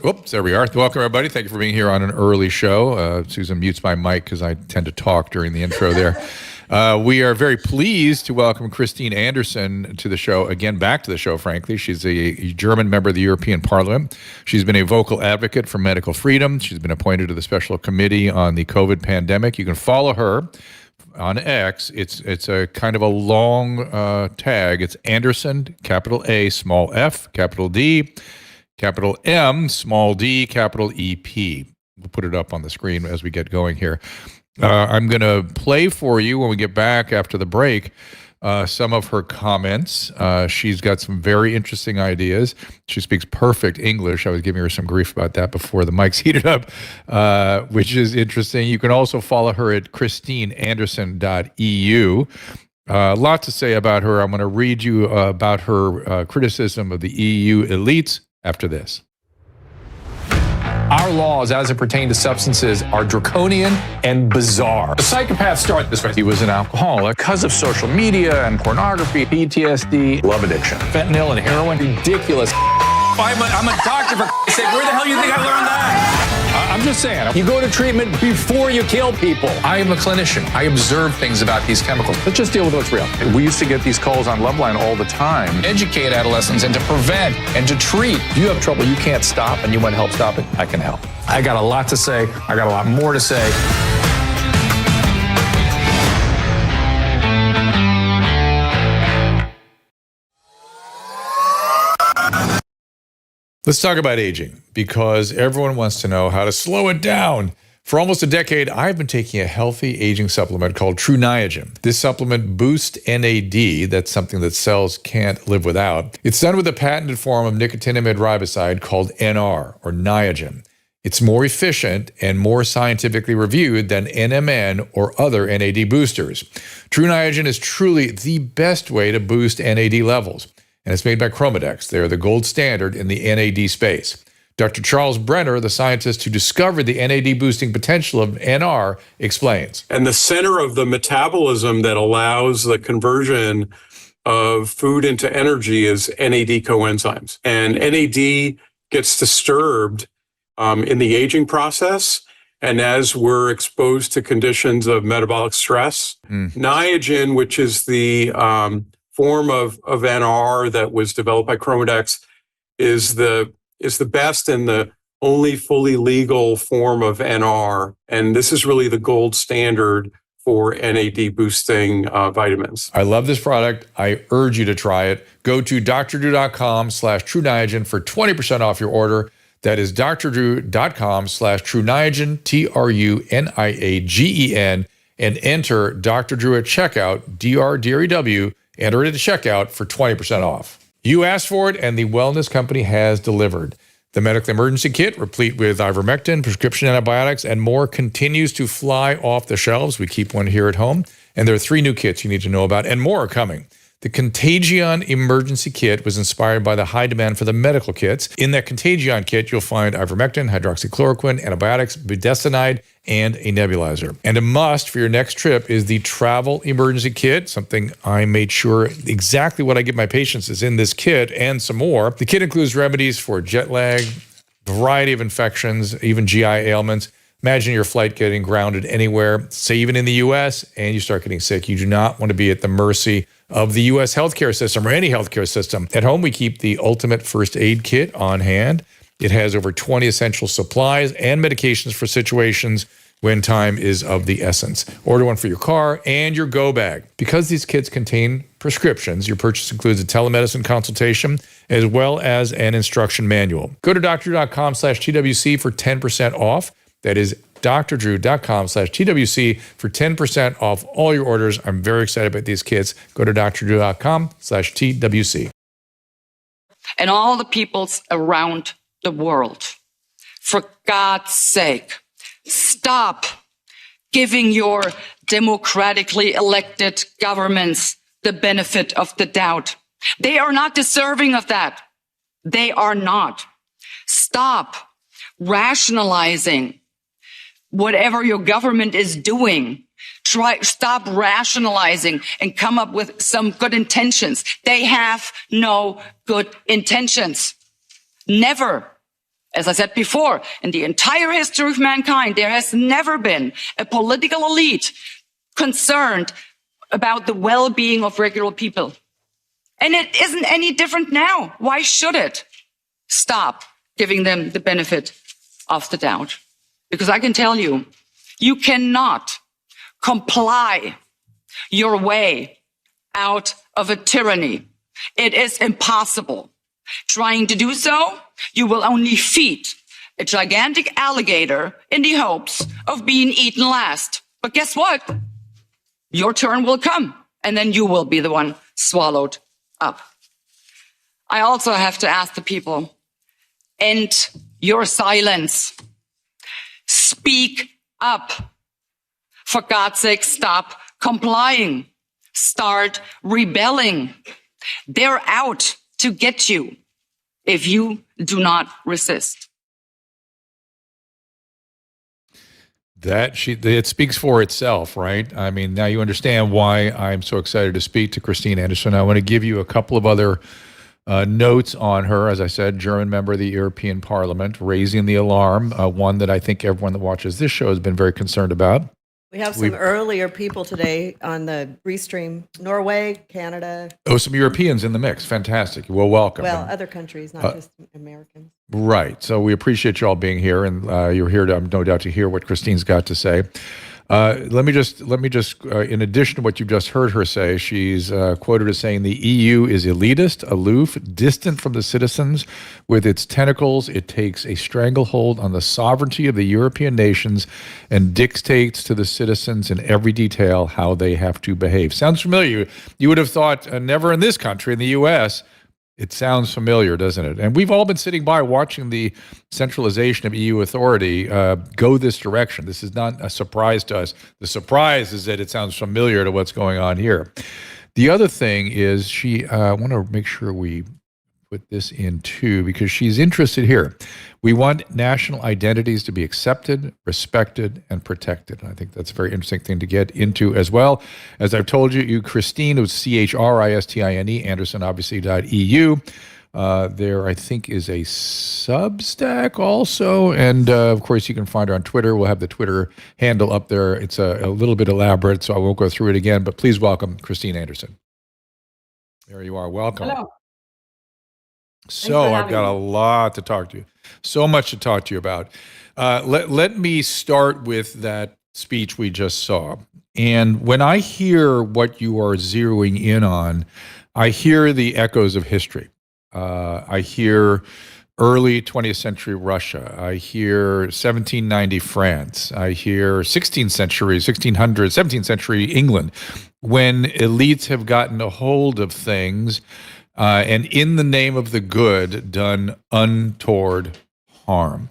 Oops, there we are. Welcome, everybody. Thank you for being here on an early show. Susan mutes my mic because I tend to talk during the intro there. We are very pleased to welcome Christine Anderson to the show, again, back to the show, frankly. She's a German member of the European Parliament. She's been a vocal advocate for medical freedom. She's been appointed to the Special Committee on the COVID pandemic. You can follow her on X. It's a kind of a long tag. It's Anderson, capital A, small f, capital D, capital M, small d, capital EP. We'll put it up on the screen as we get going here. I'm going to play for you when we get back after the break some of her comments. She's got some very interesting ideas. She speaks perfect English. I was giving her some grief about that before the mics heated up, which is interesting. You can also follow her at christineanderson.eu. A lot to say about her. I'm going to read you about her criticism of the EU elites after this. Our laws, as it pertains to substances, are draconian and bizarre. The psychopaths start this way. He was an alcoholic because of social media and pornography, PTSD, love addiction, fentanyl and heroin. Ridiculous. I'm a doctor, for sake. Where the hell do you think I learned that? I'm just saying, you go to treatment before you kill people. I am a clinician. I observe things about these chemicals. Let's just deal with what's real. We used to get these calls on Loveline all the time. Educate adolescents and to prevent and to treat. If you have trouble you can't stop and you want help stop it, I can help. I got a lot to say. I got a lot more to say. Let's talk about aging, because everyone wants to know how to slow it down. For almost a decade, I've been taking a healthy aging supplement called True Niagen. This supplement boosts NAD. That's something that cells can't live without. It's done with a patented form of nicotinamide riboside called NR, or Niagen. It's more efficient and more scientifically reviewed than NMN or other NAD boosters. True Niagen is truly the best way to boost NAD levels. And it's made by Chromadex. They're the gold standard in the NAD space. Dr. Charles Brenner, the scientist who discovered the NAD boosting potential of NR, explains. And the center of the metabolism that allows the conversion of food into energy is NAD coenzymes. And NAD gets disturbed in the aging process. And as we're exposed to conditions of metabolic stress, Niagen, which is the form of NR that was developed by Chromadex, is the best and the only fully legal form of NR. And this is really the gold standard for NAD boosting vitamins. I love this product. I urge you to try it. Go to drdrew.com/True Niagen for 20% off your order. That is drdrew.com/True Niagen, TRUNIAGEN, and enter Dr. Drew at checkout, DRDREW. Enter it at checkout for 20% off. You asked for it, and the wellness company has delivered. The medical emergency kit, replete with ivermectin, prescription antibiotics, and more, continues to fly off the shelves. We keep one here at home. And there are 3 new kits you need to know about, and more are coming. The Contagion Emergency Kit was inspired by the high demand for the medical kits. In that Contagion kit, you'll find ivermectin, hydroxychloroquine, antibiotics, budesonide, and a nebulizer. And a must for your next trip is the Travel Emergency Kit, something I made sure exactly what I give my patients is in this kit and some more. The kit includes remedies for jet lag, variety of infections, even GI ailments. Imagine your flight getting grounded anywhere, say even in the U.S., and you start getting sick. You do not want to be at the mercy of the U.S. healthcare system or any healthcare system. At home, we keep the ultimate first aid kit on hand. It has over 20 essential supplies and medications for situations when time is of the essence. Order one for your car and your go bag. Because these kits contain prescriptions, your purchase includes a telemedicine consultation as well as an instruction manual. Go to drdrew.com/TWC for 10% off. That is drdrew.com/TWC for 10% off all your orders. I'm very excited about these kits. Go to drdrew.com/TWC. And all the peoples around the world, for God's sake, stop giving your democratically elected governments the benefit of the doubt. They are not deserving of that. They are not. Stop rationalizing whatever your government is doing. Stop rationalizing and come up with some good intentions. They have no good intentions. Never. As I said before, in the entire history of mankind, there has never been a political elite concerned about the well-being of regular people. And it isn't any different now. Why should it? Stop giving them the benefit of the doubt. Because I can tell you, you cannot comply your way out of a tyranny. It is impossible. Trying to do so, you will only feed a gigantic alligator in the hopes of being eaten last. But guess what? Your turn will come, and then you will be the one swallowed up. I also have to ask the people, end your silence. Speak up. For God's sake, stop complying. Start rebelling. They're out to get you if you do not resist. It speaks for itself, right? I mean, now you understand why I'm so excited to speak to Christine Anderson. I want to give you a couple of other notes on her. As I said, German member of the European Parliament, raising the alarm, one that I think everyone that watches this show has been very concerned about. We have some earlier people today on the restream. Norway, Canada. Oh, some Europeans in the mix. Fantastic. Well, welcome. Well, other countries, not just Americans. Right. So we appreciate you all being here, and you're here, no doubt, to hear what Christine's got to say. Let me just, in addition to what you've just heard her say, she's quoted as saying the EU is elitist, aloof, distant from the citizens. With its tentacles, it takes a stranglehold on the sovereignty of the European nations and dictates to the citizens in every detail how they have to behave. Sounds familiar. You would have thought never in this country, in the U.S., it sounds familiar, doesn't it? And we've all been sitting by watching the centralization of EU authority go this direction. This is not a surprise to us. The surprise is that it sounds familiar to what's going on here. The other thing is I want to make sure we put this in too, because she's interested here. We want national identities to be accepted, respected, and protected. And I think that's a very interesting thing to get into as well. As I've told you, Christine, it was CHRISTINE, Anderson, obviously, .eu. There, I think, is a Substack also. And, of course, you can find her on Twitter. We'll have the Twitter handle up there. It's a little bit elaborate, so I won't go through it again. But please welcome Christine Anderson. There you are. Welcome. Hello. So I've got a lot to talk to you. So much to talk to you about. Let me start with that speech we just saw. And when I hear what you are zeroing in on, I hear the echoes of history. I hear early 20th century Russia. I hear 1790 France. I hear 17th century England, when elites have gotten a hold of things and in the name of the good, done untoward harm.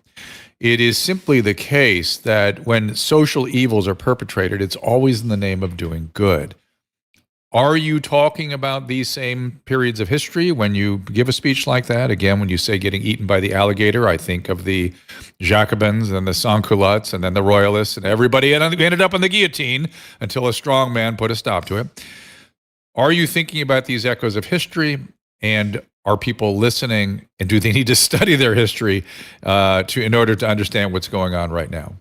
It is simply the case that when social evils are perpetrated, it's always in the name of doing good. Are you talking about these same periods of history when you give a speech like that? Again, when you say getting eaten by the alligator, I think of the Jacobins and the sans-culottes and then the royalists, and everybody ended up on the guillotine until a strong man put a stop to it. Are you thinking about these echoes of history? And are people listening, and do they need to study their history in order to understand what's going on right now?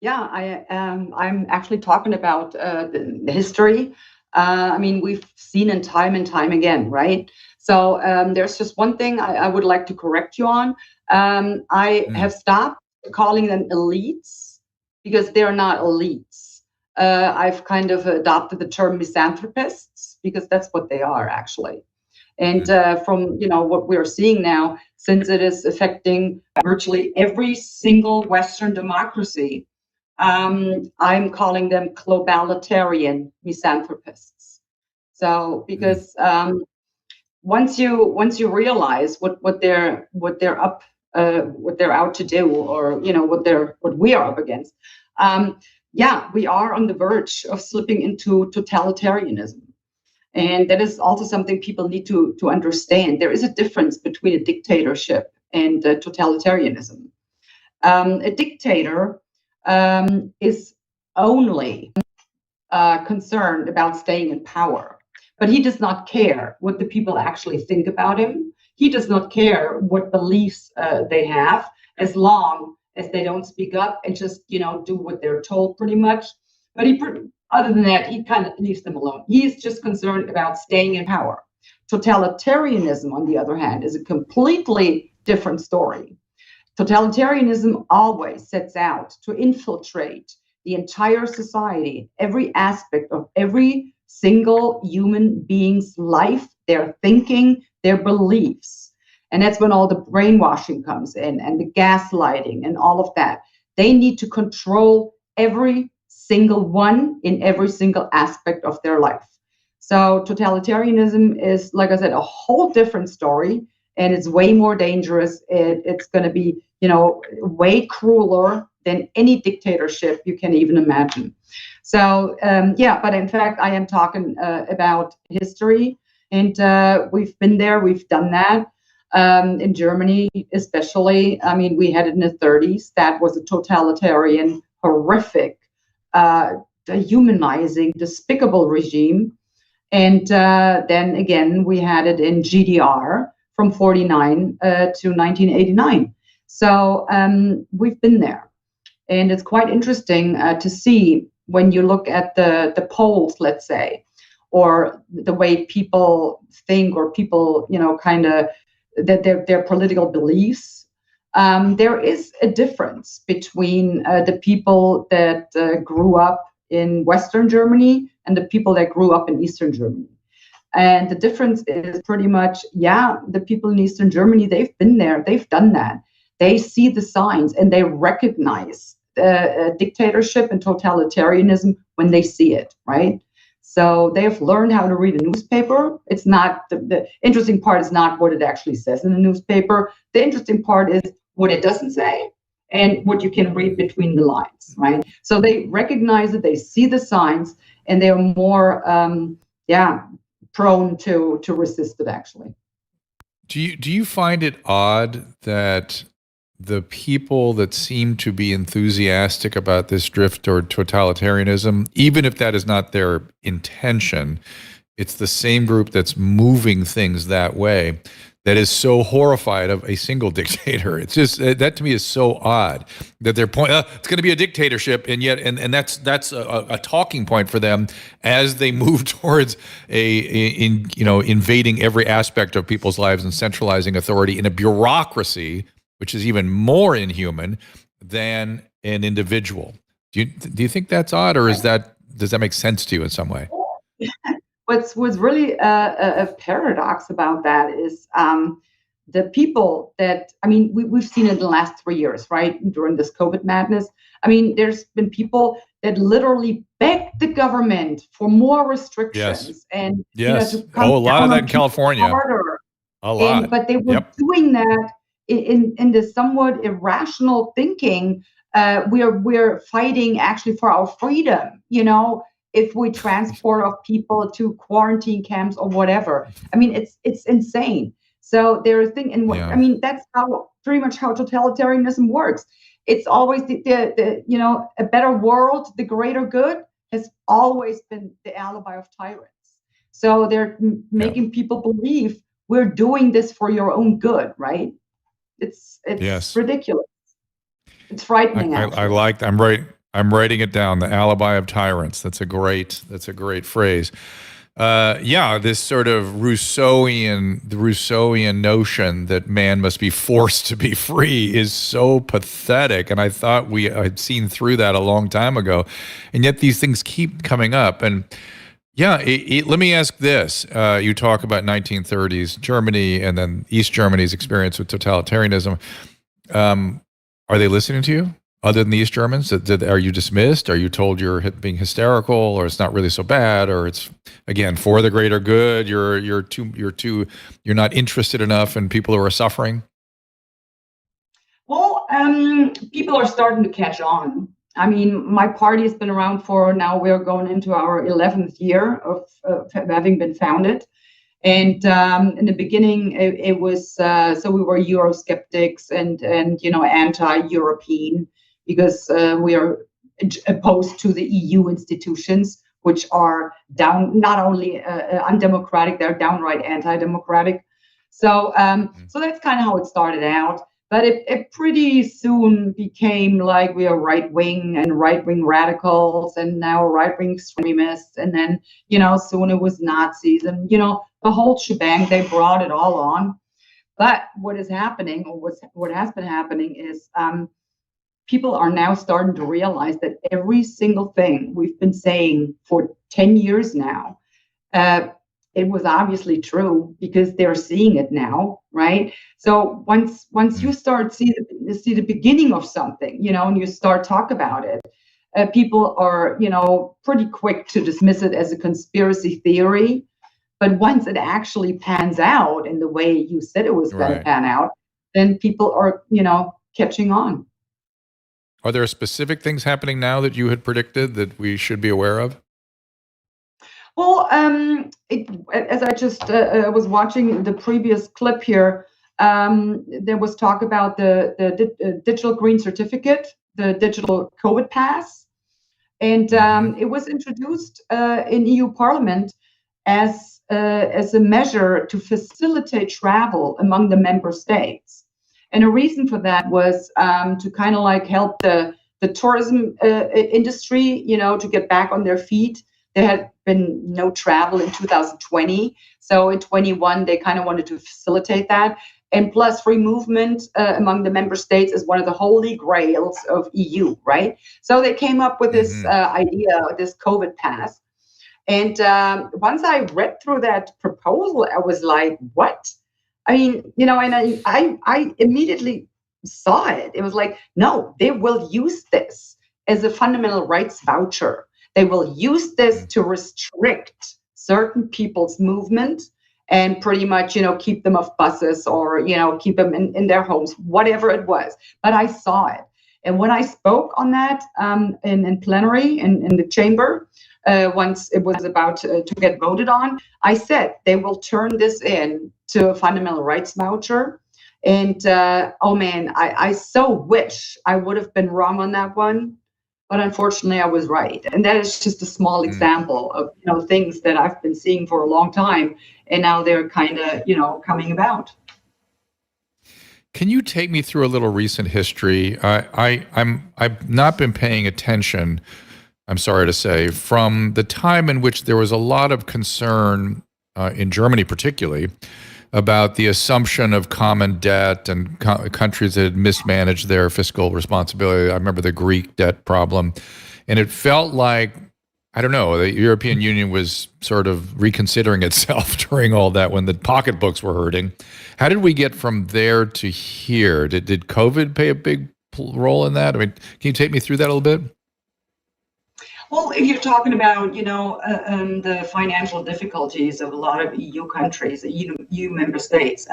Yeah, I'm actually talking about the history. I mean, we've seen it time and time again, right? So there's just one thing I would like to correct you on. I have stopped calling them elites because they're not elites. I've kind of adopted the term misanthropists because that's what they are actually. And from what we're seeing now, since it is affecting virtually every single Western democracy, I'm calling them globalitarian misanthropists. So because once you realize what they're out to do, or what we are up against, we are on the verge of slipping into totalitarianism. And that is also something people need to understand. There is a difference between a dictatorship and totalitarianism. A dictator is only concerned about staying in power, but he does not care what the people actually think about him. He does not care what beliefs they have, as long as they don't speak up and just, do what they're told pretty much. But other than that, he kind of leaves them alone. He's just concerned about staying in power. Totalitarianism, on the other hand, is a completely different story. Totalitarianism always sets out to infiltrate the entire society, every aspect of every single human being's life, their thinking, their beliefs. And that's when all the brainwashing comes in and the gaslighting and all of that. They need to control every single one in every single aspect of their life. So totalitarianism is, like I said, a whole different story, and it's way more dangerous. It's going to be, way crueler than any dictatorship you can even imagine. So, but in fact, I am talking about history, and we've been there, we've done that. In Germany, especially, I mean, we had it in the 30s. That was a totalitarian, horrific, dehumanizing, despicable regime. And then again, we had it in GDR from 49 to 1989. So we've been there. And it's quite interesting to see when you look at the polls, let's say, or the way people think, or people, kind of that their political beliefs. There is a difference between the people that grew up in Western Germany and the people that grew up in Eastern Germany. And the difference is pretty much, the people in Eastern Germany, they've been there, they've done that. They see the signs and they recognize dictatorship and totalitarianism when they see it, right? So they've learned how to read a newspaper. It's not, the interesting part is not what it actually says in the newspaper. The interesting part is what it doesn't say and what you can read between the lines, right? So they recognize it, they see the signs, and they're more, prone to resist it, actually. Do you find it odd that the people that seem to be enthusiastic about this drift toward totalitarianism, even if that is not their intention, it's the same group that's moving things that way, that is so horrified of a single dictator? It's just, that to me is so odd that they're it's going to be a dictatorship, and yet, and that's a talking point for them as they move towards invading every aspect of people's lives and centralizing authority in a bureaucracy, which is even more inhuman than an individual. Do you think that's odd, or does that make sense to you in some way? What's really a paradox about that is the people that, I mean, we've seen it in the last 3 years, right? During this COVID madness. I mean, there's been people that literally begged the government for more restrictions. And to come a lot of that in people California. harder. A lot. But they were doing that in the somewhat irrational thinking. We're fighting actually for our freedom, if we transport of people to quarantine camps or whatever. I mean, it's insane. So there's I mean, that's pretty much how totalitarianism works. It's always a better world, the greater good has always been the alibi of tyrants. So they're making people believe we're doing this for your own good, right? It's ridiculous. It's frightening. I'm writing it down. The alibi of tyrants. That's a great phrase. This sort of Rousseauian notion that man must be forced to be free is so pathetic. And I thought we had seen through that a long time ago. And yet these things keep coming up. And let me ask this. You talk about 1930s Germany and then East Germany's experience with totalitarianism. Are they listening to you? Other than the East Germans, are you dismissed? Are you told you're being hysterical, or it's not really so bad, or it's again for the greater good? You're not interested enough in people who are suffering. Well, people are starting to catch on. I mean, my party has been around for now. We're going into our 11th year of having been founded. And in the beginning, it was so we were Eurosceptics and anti-European, because we are opposed to the EU institutions, which are not only undemocratic, they're downright anti-democratic. So that's kind of how it started out. But it pretty soon became like we are right wing and right wing radicals, and now right wing extremists, and then soon it was Nazis, and the whole shebang. They brought it all on. But what is happening, or what has been happening, is people are now starting to realize that every single thing we've been saying for 10 years now, it was obviously true because they're seeing it now, right? So once you start see the beginning of something, and you start talk about it, people are pretty quick to dismiss it as a conspiracy theory. But once it actually pans out in the way you said it was going to pan out, then people are catching on. Are there specific things happening now that you had predicted that we should be aware of? Well, as I just was watching the previous clip here, there was talk about the digital green certificate, the digital COVID pass, and it was introduced in EU Parliament as a measure to facilitate travel among the member states. And a reason for that was to kind of like help the tourism industry, to get back on their feet. There had been no travel in 2020. So in 21, they kind of wanted to facilitate that. And plus, free movement among the member states is one of the holy grails of EU, right? So they came up with this idea, this COVID pass. And once I read through that proposal, I was like, what? I mean, and I immediately saw it. It was like, no, they will use this as a fundamental rights voucher. They will use this to restrict certain people's movement and pretty much, keep them off buses or, keep them in their homes, whatever it was. But I saw it. And when I spoke on that in plenary in the chamber, once it was about to get voted on, I said they will turn this in to a fundamental rights voucher. And oh man, I so wish I would have been wrong on that one. But unfortunately, I was right. And that is just a small example of things that I've been seeing for a long time. And now they're kind of, coming about. Can you take me through a little recent history? I've not been paying attention, I'm sorry to say, from the time in which there was a lot of concern in Germany particularly about the assumption of common debt and countries that had mismanaged their fiscal responsibility. I remember the Greek debt problem. And it felt like, I don't know, the European Union was sort of reconsidering itself during all that when the pocketbooks were hurting. How did we get from there to here? Did COVID play a big role in that? I mean, can you take me through that a little bit? Well, if you're talking about, the financial difficulties of a lot of EU countries, EU member states,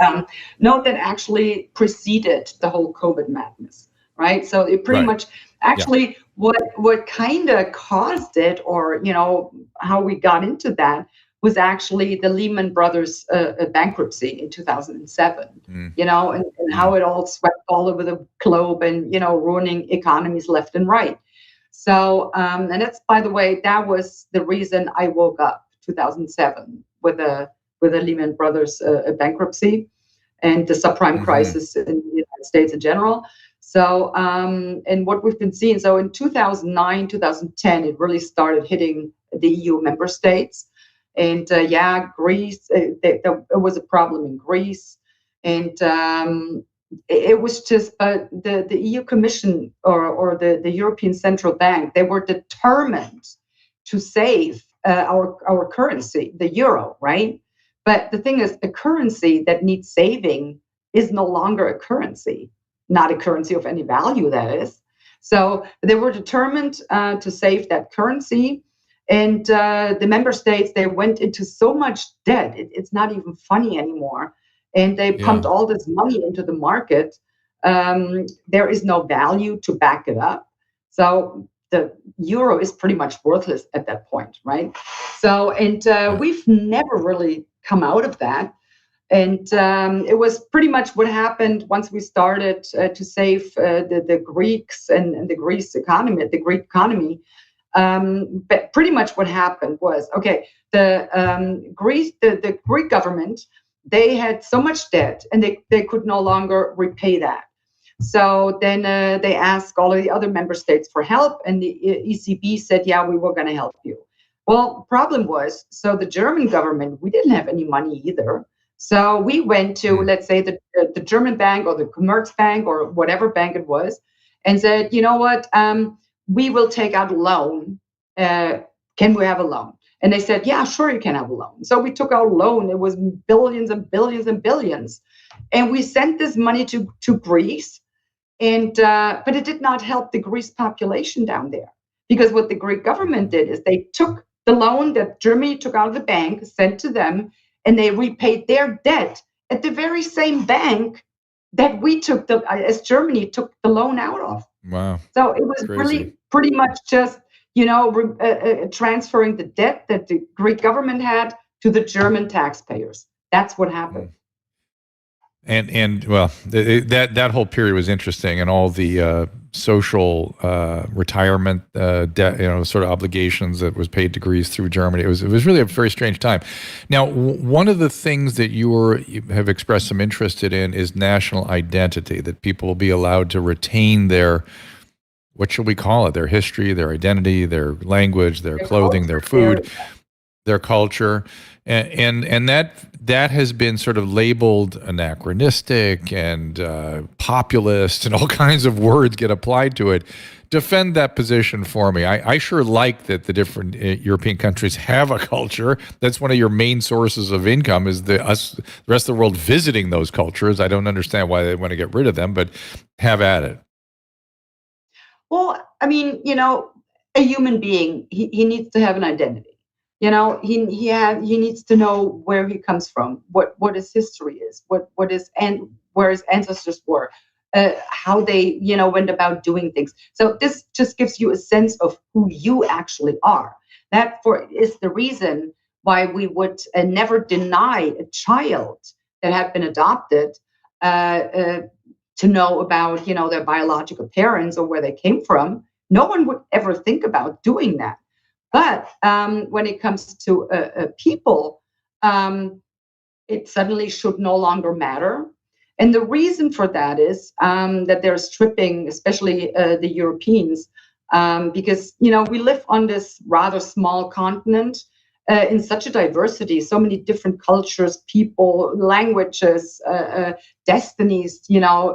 note that actually preceded the whole COVID madness, right? So it pretty much actually what kind of caused it, or, how we got into that was actually the Lehman Brothers bankruptcy in 2007, and how it all swept all over the globe and, ruining economies left and right. So, and that's, by the way, that was the reason I woke up 2007 with a Lehman Brothers bankruptcy and the subprime crisis in the United States in general. So, and what we've been seeing, so in 2009, 2010, it really started hitting the EU member states. And Greece, there was a problem in Greece. And it was just the EU Commission or the European Central Bank, they were determined to save our currency, the euro, right? But the thing is, a currency that needs saving is no longer a currency, not a currency of any value, that is. So they were determined to save that currency. And the member states, they went into so much debt, it's not even funny anymore. And they pumped all this money into the market. There is no value to back it up. So the euro is pretty much worthless at that point, right? So, and we've never really come out of that. And it was pretty much what happened once we started to save the Greeks and the Greek economy. But pretty much what happened was, okay, the Greek government, they had so much debt and they could no longer repay that. So then they asked all of the other member states for help, and the ECB said, yeah, we were going to help you. Well, the problem was, so the German government, we didn't have any money either. So we went to, let's say, the German bank or the Commerzbank or whatever bank it was, and said, you know what, we will take out a loan. Can we have a loan? And they said, yeah, sure, you can have a loan. So we took out a loan. It was billions and billions and billions. And we sent this money to Greece. And but it did not help the Greece population down there. Because what the Greek government did is they took the loan that Germany took out of the bank, sent to them, and they repaid their debt at the very same bank that we took as Germany took the loan out of. Wow. So it was really pretty much just, transferring the debt that the Greek government had to the German taxpayers. That's what happened. And well, that whole period was interesting, and all the social retirement debt, sort of obligations that was paid to Greece through Germany. It was really a very strange time. Now, one of the things that you have expressed some interest in is national identity, that people will be allowed to retain their, what should we call it, their history, their identity, their language, their clothing, their food, their culture. And that has been sort of labeled anachronistic and populist, and all kinds of words get applied to it. Defend that position for me. I sure like that the different European countries have a culture. That's one of your main sources of income, is the rest of the world visiting those cultures. I don't understand why they want to get rid of them, but have at it. Well, I mean, a human being, he needs to have an identity. He needs to know where he comes from, what his history is, what is, and where his ancestors were, how they, went about doing things. So this just gives you a sense of who you actually are. That is the reason why we would never deny a child that had been adopted to know about, their biological parents or where they came from. No one would ever think about doing that. But when it comes to people, it suddenly should no longer matter. And the reason for that is that they're stripping, especially the Europeans, because, we live on this rather small continent in such a diversity, so many different cultures, people, languages, destinies,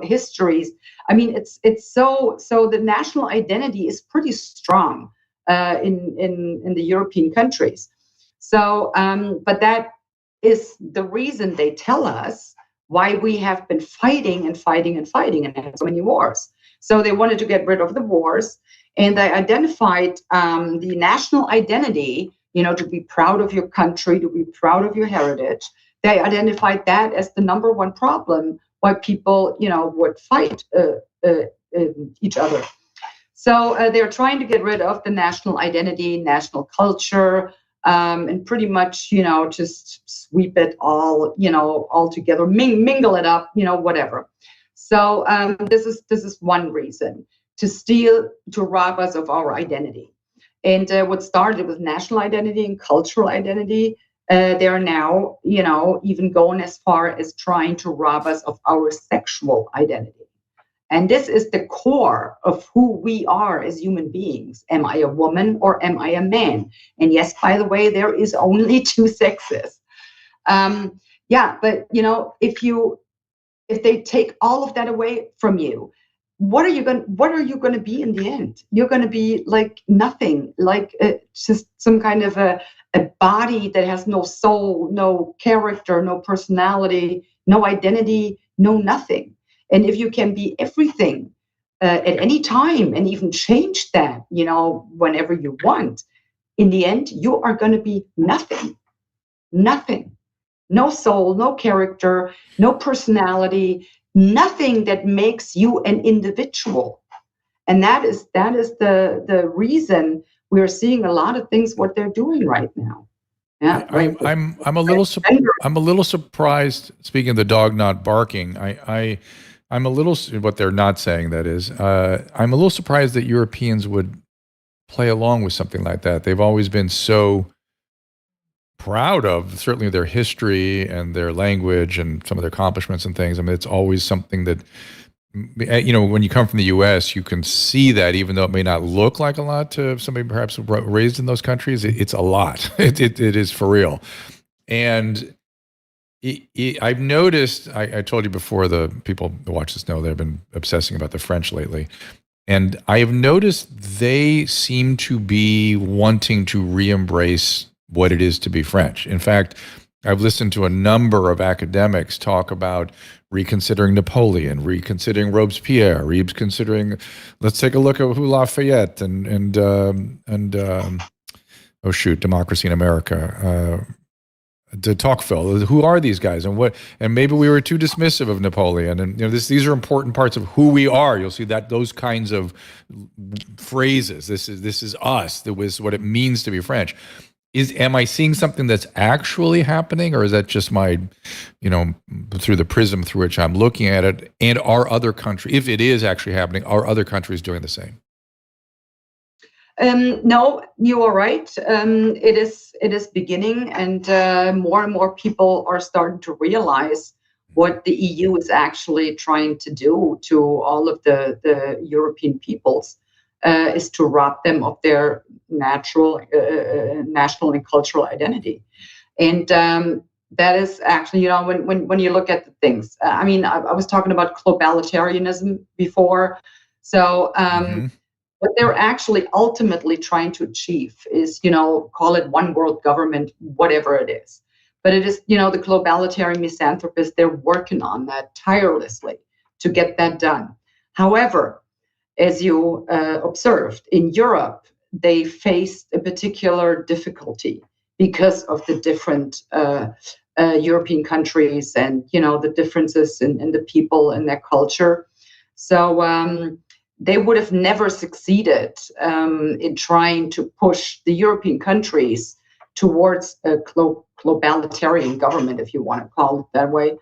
histories. I mean, it's so the national identity is pretty strong. In the European countries. So, but that is the reason they tell us why we have been fighting and had so many wars. So they wanted to get rid of the wars, and they identified the national identity, to be proud of your country, to be proud of your heritage. They identified that as the number one problem why people, would fight each other. So they're trying to get rid of the national identity, national culture, and pretty much, just sweep it all, all together, mingle it up, whatever. So this is one reason, to steal, to rob us of our identity. And what started with national identity and cultural identity, they are now, even going as far as trying to rob us of our sexual identity. And this is the core of who we are as human beings. Am I a woman or am I a man? And yes, by the way, there is only two sexes. But if they take all of that away from you, what are you going to be in the end? You're going to be like nothing, like just some kind of a body that has no soul, no character, no personality, no identity, no nothing. And if you can be everything at any time and even change that, whenever you want, in the end, you are going to be nothing. No soul, no character, no personality, nothing that makes you an individual. And that is the reason we're seeing a lot of things what they're doing right now. Yeah, I'm a little surprised. Speaking of the dog not barking, I'm a little, what they're not saying, that is, I'm a little surprised that Europeans would play along with something like that. They've always been so proud of, certainly their history and their language and some of their accomplishments and things. I mean, it's always something that, when you come from the U.S., you can see that even though it may not look like a lot to somebody perhaps raised in those countries, it's a lot. It is for real. And I've noticed, I told you before, the people who watch this know they've been obsessing about the French lately. And I have noticed they seem to be wanting to re-embrace what it is to be French. In fact, I've listened to a number of academics talk about reconsidering Napoleon, reconsidering Robespierre, reconsidering, let's take a look at who Lafayette and Democracy in America, de Tocqueville. Who are these guys, and what? And maybe we were too dismissive of Napoleon. And these are important parts of who we are. You'll see that those kinds of phrases. This is us. That was what it means to be French. Am I seeing something that's actually happening, or is that just my, through the prism through which I'm looking at it? And are other countries, if it is actually happening, are other countries doing the same? No, you are right. It is beginning, and more people are starting to realize what the EU is actually trying to do to all of the European peoples, is to rob them of their national and cultural identity. And that is actually, when you look at the things, I was talking about globalitarianism before. So what they're actually ultimately trying to achieve is, call it one world government, whatever it is. But it is, the globalitarian misanthropists, they're working on that tirelessly to get that done. However, as you observed, in Europe, they faced a particular difficulty because of the different European countries and, the differences in the people and their culture. So they would have never succeeded in trying to push the European countries towards a globalitarian government, if you want to call it that way,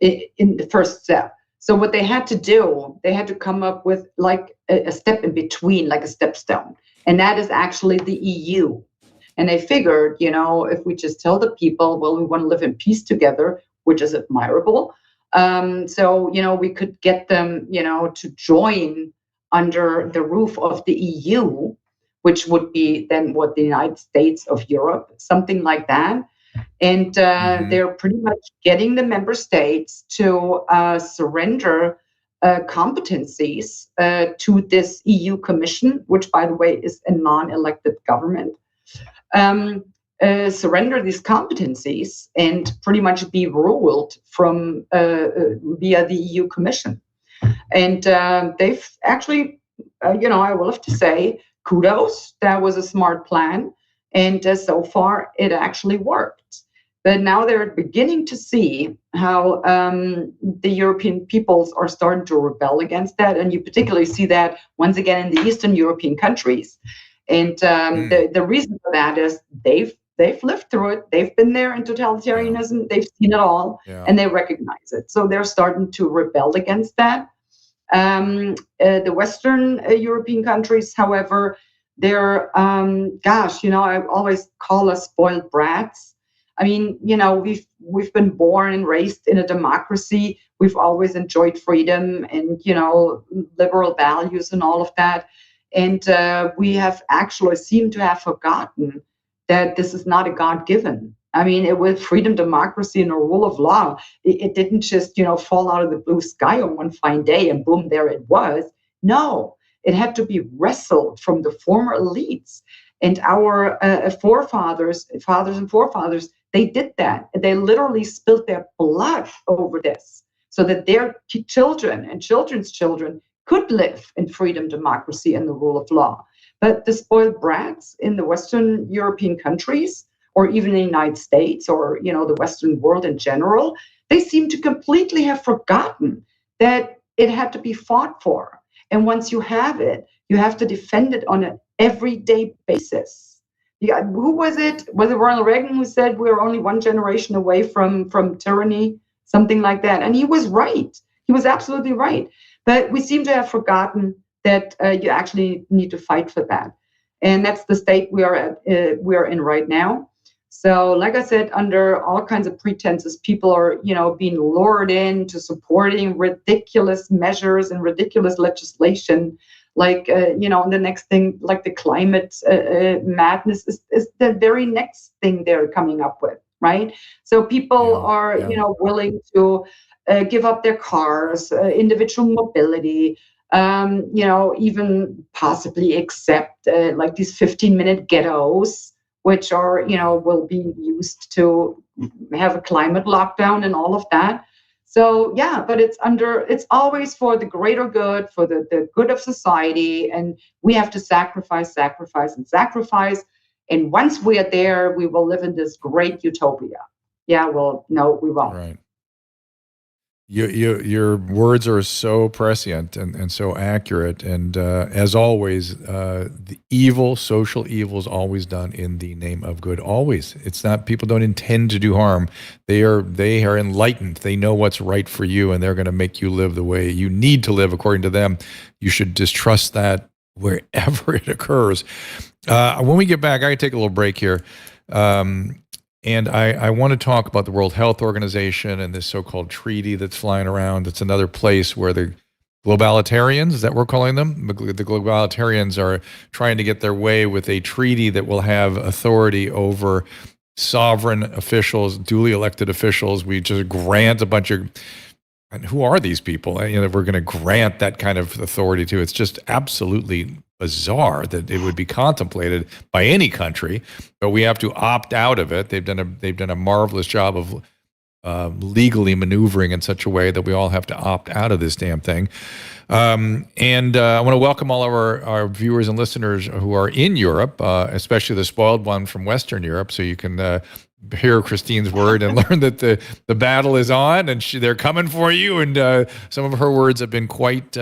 in the first step. So what they had to do, they had to come up with like a step in between, like a stepstone. And that is actually the EU. And they figured, if we just tell the people, well, we want to live in peace together, which is admirable. So, we could get them, to join under the roof of the EU, which would be then what the United States of Europe, something like that. And they're pretty much getting the member states to surrender competencies to this EU Commission, which, by the way, is a non-elected government. Surrender these competencies and pretty much be ruled from via the EU Commission. And they've actually, I will have to say, kudos. That was a smart plan. And so far, it actually worked. But now they're beginning to see how the European peoples are starting to rebel against that. And you particularly see that once again in the Eastern European countries. And the reason for that is they've lived through it. They've been there in totalitarianism. They've seen it all, and they recognize it. So they're starting to rebel against that. The Western European countries, however, they're, I always call us spoiled brats. I mean, we've been born and raised in a democracy. We've always enjoyed freedom and, liberal values and all of that. And we have actually seemed to have forgotten that this is not a God-given. I mean, it was freedom, democracy, and a rule of law. It didn't just, fall out of the blue sky on one fine day and boom, there it was. No, it had to be wrestled from the former elites. And our fathers and forefathers, they did that. They literally spilled their blood over this so that their children and children's children could live in freedom, democracy, and the rule of law. But the spoiled brats in the Western European countries, or even the United States, or the Western world in general, they seem to completely have forgotten that it had to be fought for. And once you have it, you have to defend it on an everyday basis. Who was it? Was it Ronald Reagan who said we're only one generation away from tyranny, something like that? And he was right. He was absolutely right. But we seem to have forgotten that you actually need to fight for that. And that's the state we are in right now. So, like I said, under all kinds of pretenses, people are, being lured into supporting ridiculous measures and ridiculous legislation. Like, the next thing, like the climate madness is the very next thing they're coming up with, right? So people are, willing to give up their cars, individual mobility, even possibly accept like these 15-minute ghettos, which are, will be used to have a climate lockdown and all of that. So, yeah, but it's always for the greater good, for the good of society. And we have to sacrifice. And once we are there, we will live in this great utopia. Yeah, well, no, we won't. Right. Your words are so prescient and so accurate. And as always, the social evil is always done in the name of good. Always. It's not, people don't intend to do harm. They are enlightened. They know what's right for you, and they're going to make you live the way you need to live according to them. You should distrust that wherever it occurs. When we get back, I can take a little break here. And I want to talk about the World Health Organization and this so-called treaty that's flying around. It's another place where the globalitarians, is that what we're calling them? The globalitarians are trying to get their way with a treaty that will have authority over sovereign officials, duly elected officials. We just grant a bunch of, and who are these people? We're going to grant that kind of authority to. It's just absolutely bizarre that it would be contemplated by any country, but we have to opt out of it. They've done a marvelous job of legally maneuvering in such a way that we all have to opt out of this damn thing. And I want to welcome all of our viewers and listeners who are in Europe, especially the spoiled one from Western Europe, so you can hear Christine's word and learn that the battle is on and they're coming for you. And some of her words have been quite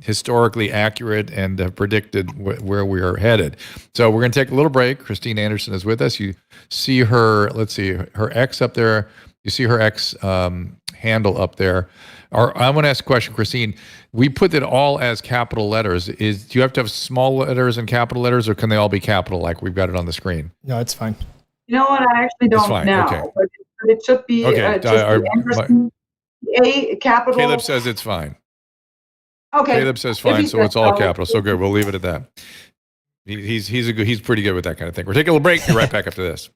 historically accurate and have predicted where we are headed. So we're going to take a little break. Christine Anderson is with us. You see her, let's see, her X up there. You see her X handle up there. I want to ask a question, Christine. We put it all as capital letters. Do you have to have small letters and capital letters, or can they all be capital like we've got it on the screen? No, it's fine. You know what? I actually don't know, okay. but it should be just the Anderson, A capital. Caleb says it's fine. Okay. Caleb says fine, so it's all capital. So good. We'll leave it at that. He's pretty good with that kind of thing. We're taking a little break. Be right back after this.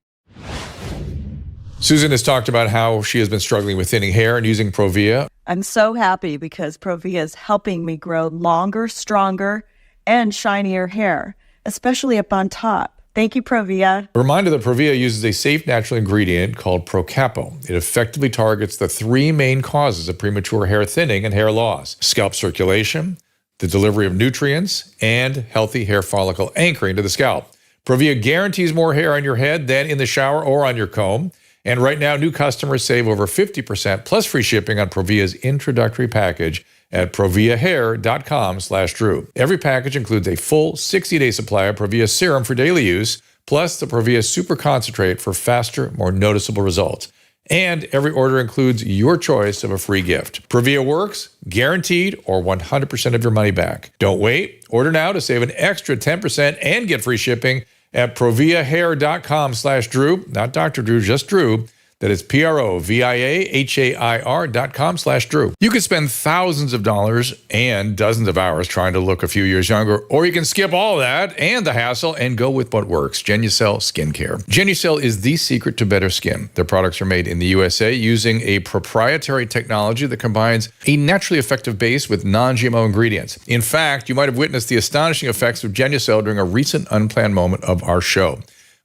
Susan has talked about how she has been struggling with thinning hair and using Provia. I'm so happy because Provia is helping me grow longer, stronger, and shinier hair, especially up on top. Thank you, Provia. A reminder that Provia uses a safe natural ingredient called Procapo. It effectively targets the three main causes of premature hair thinning and hair loss: scalp circulation, the delivery of nutrients, and healthy hair follicle anchoring to the scalp. Provia guarantees more hair on your head than in the shower or on your comb. And right now, new customers save over 50% plus free shipping on Provia's introductory package at proviahair.com/Drew. Every package includes a full 60-day supply of Provia serum for daily use, plus the Provia super concentrate for faster, more noticeable results. And every order includes your choice of a free gift. Provia works, guaranteed, or 100% of your money back. Don't wait. Order now to save an extra 10% and get free shipping at proviahair.com/Drew. Not Dr. Drew, just Drew. That is proviahair.com/Drew. You could spend thousands of dollars and dozens of hours trying to look a few years younger, or you can skip all that and the hassle and go with what works: Genucel Skincare. Genucel is the secret to better skin. Their products are made in the USA using a proprietary technology that combines a naturally effective base with non-GMO ingredients. In fact, you might have witnessed the astonishing effects of Genucel during a recent unplanned moment of our show,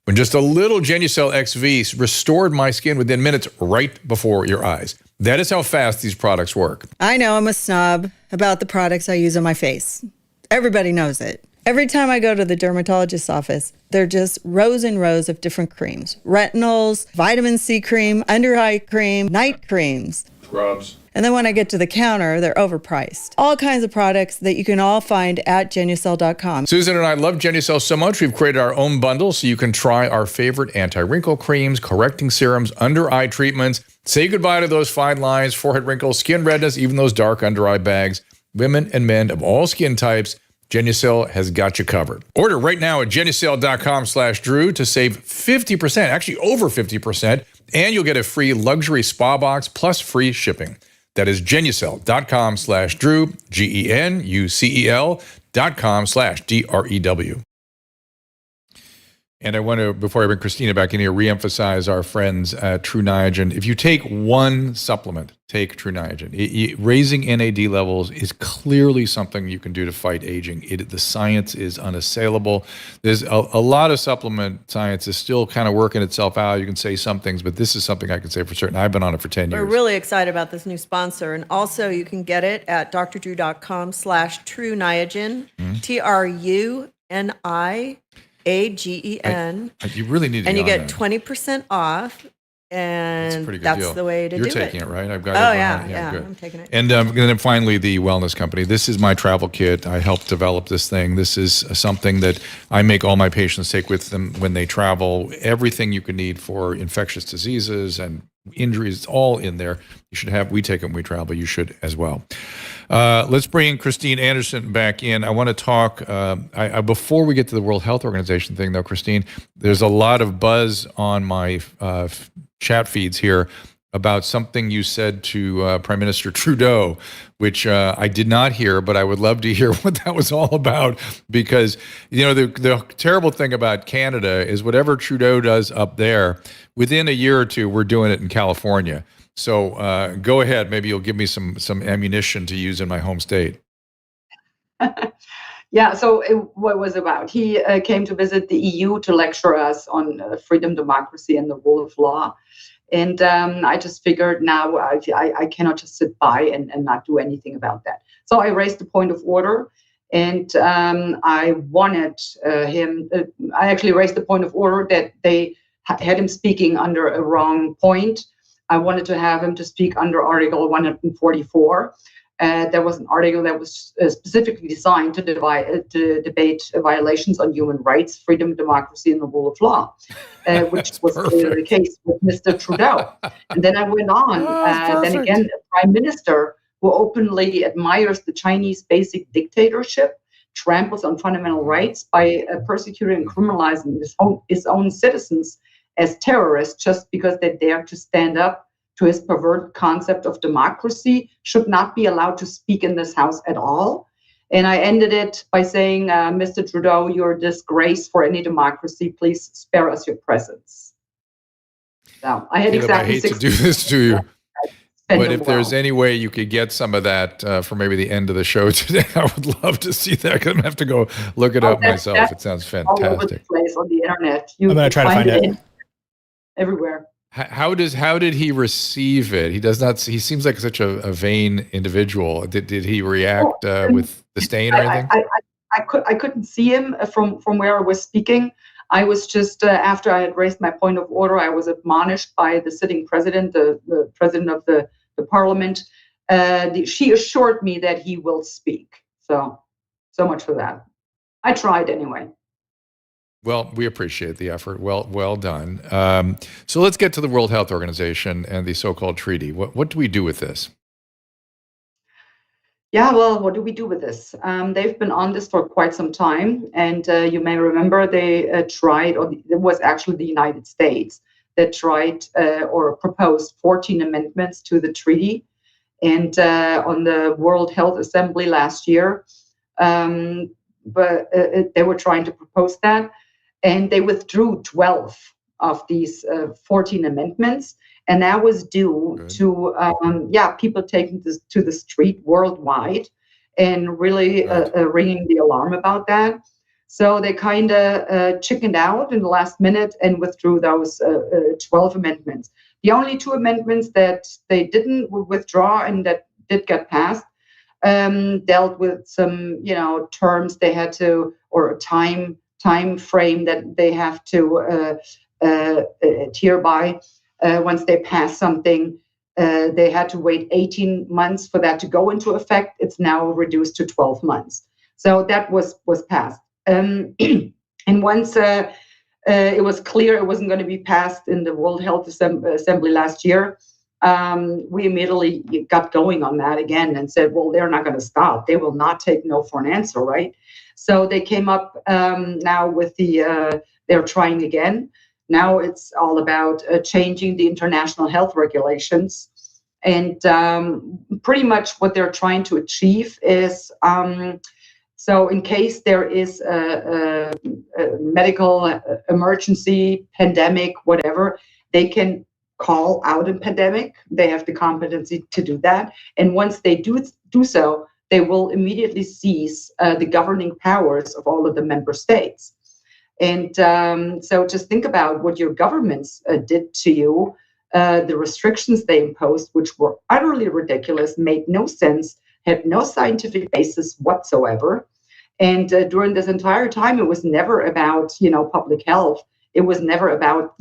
when just a little Genucel XV restored my skin within minutes right before your eyes. That is how fast these products work. I know I'm a snob about the products I use on my face. Everybody knows it. Every time I go to the dermatologist's office, they're just rows and rows of different creams. Retinols, vitamin C cream, under eye cream, night creams. Scrubs. And then when I get to the counter, they're overpriced. All kinds of products that you can all find at Genucel.com. Susan and I love Genucel so much, we've created our own bundle so you can try our favorite anti-wrinkle creams, correcting serums, under-eye treatments. Say goodbye to those fine lines, forehead wrinkles, skin redness, even those dark under-eye bags. Women and men of all skin types, Genucel has got you covered. Order right now at Genucel.com/Drew to save 50%, actually over 50%, and you'll get a free luxury spa box plus free shipping. That is Genucel.com/Drew, GENUCEL.com/DREW. And I want to, before I bring Christina back in here, reemphasize our friends at True Niagen. If you take one supplement, take True Niagen. Raising NAD levels is clearly something you can do to fight aging. The science is unassailable. There's a lot of supplement science is still kind of working itself out. You can say some things, but this is something I can say for certain. I've been on it for 10 years. We're really excited about this new sponsor. And also you can get it at drdrew.com/True Niagen, TRUNIAGEN. You really need to. And you get 20% off. And that's deal. the way to do it. You're taking it, right? I've got it. Oh, it. Yeah, good. I'm taking it. And then finally, the wellness company. This is my travel kit. I helped develop this thing. This is something that I make all my patients take with them when they travel. Everything you can need for infectious diseases and injuries, it's all in there. You should have. We take it when we travel. You should as well. Let's bring Christine Anderson back in. I want to talk, before we get to the World Health Organization thing, though, Christine, there's a lot of buzz on my chat feeds here about something you said to Prime Minister Trudeau, which I did not hear, but I would love to hear what that was all about, because, the terrible thing about Canada is whatever Trudeau does up there, within a year or two, we're doing it in California. So go ahead. Maybe you'll give me some ammunition to use in my home state. Yeah, so what was about? He came to visit the EU to lecture us on freedom, democracy, and the rule of law. And I just figured now I cannot just sit by and not do anything about that. So I raised the point of order, and I wanted him. I actually raised the point of order that they had him speaking under a wrong point. I wanted to have him to speak under Article 144. There was an article that was specifically designed to debate violations on human rights, freedom, democracy, and the rule of law, which was the case with Mr. Trudeau. And then I went on. Then again, the Prime Minister, who openly admires the Chinese basic dictatorship, tramples on fundamental rights by persecuting and criminalizing his own citizens as terrorists just because they dare to stand up to his perverted concept of democracy, should not be allowed to speak in this house at all. And I ended it by saying, Mr. Trudeau, you're a disgrace for any democracy. Please spare us your presence. So I had exactly I hate to do this to you, but if there's any way you could get some of that for maybe the end of the show today, I would love to see that. I'm going to have to go look it up myself. It sounds fantastic. All over the place on the internet. I'm going to try to find it. Everywhere. How did he receive it? He does not. He seems like such a vain individual. Did he react with disdain or anything? I couldn't see him from where I was speaking. I was just after I had raised my point of order, I was admonished by the sitting president, the president of the parliament. She assured me that he will speak. So much for that. I tried anyway. Well, we appreciate the effort. Well done. So let's get to the World Health Organization and the so-called treaty. What do we do with this? Yeah, well, what do we do with this? They've been on this for quite some time. And you may remember they tried, or it was actually the United States that tried or proposed 14 amendments to the treaty. And on the World Health Assembly last year, but they were trying to propose that. And they withdrew 12 of these 14 amendments. And that was due to, people taking this to the street worldwide and really ringing the alarm about that. So they kind of chickened out in the last minute and withdrew those 12 amendments. The only 2 amendments that they didn't withdraw and that did get passed dealt with some, terms they had to, or a time frame that they have to adhere by. Once they pass something, they had to wait 18 months for that to go into effect. It's now reduced to 12 months. So that was passed. And once it was clear it wasn't going to be passed in the World Health Assembly last year, we immediately got going on that again and said, well, they're not going to stop. They will not take no for an answer, right? So they came up now with they're trying again. Now it's all about changing the international health regulations. And pretty much what they're trying to achieve is, so in case there is a medical emergency, pandemic, whatever, they can call out a pandemic. They have the competency to do that. And once they do so, they will immediately seize the governing powers of all of the member states. And so just think about what your governments did to you, the restrictions they imposed, which were utterly ridiculous, made no sense, had no scientific basis whatsoever. And during this entire time, it was never about, public health. It was never about,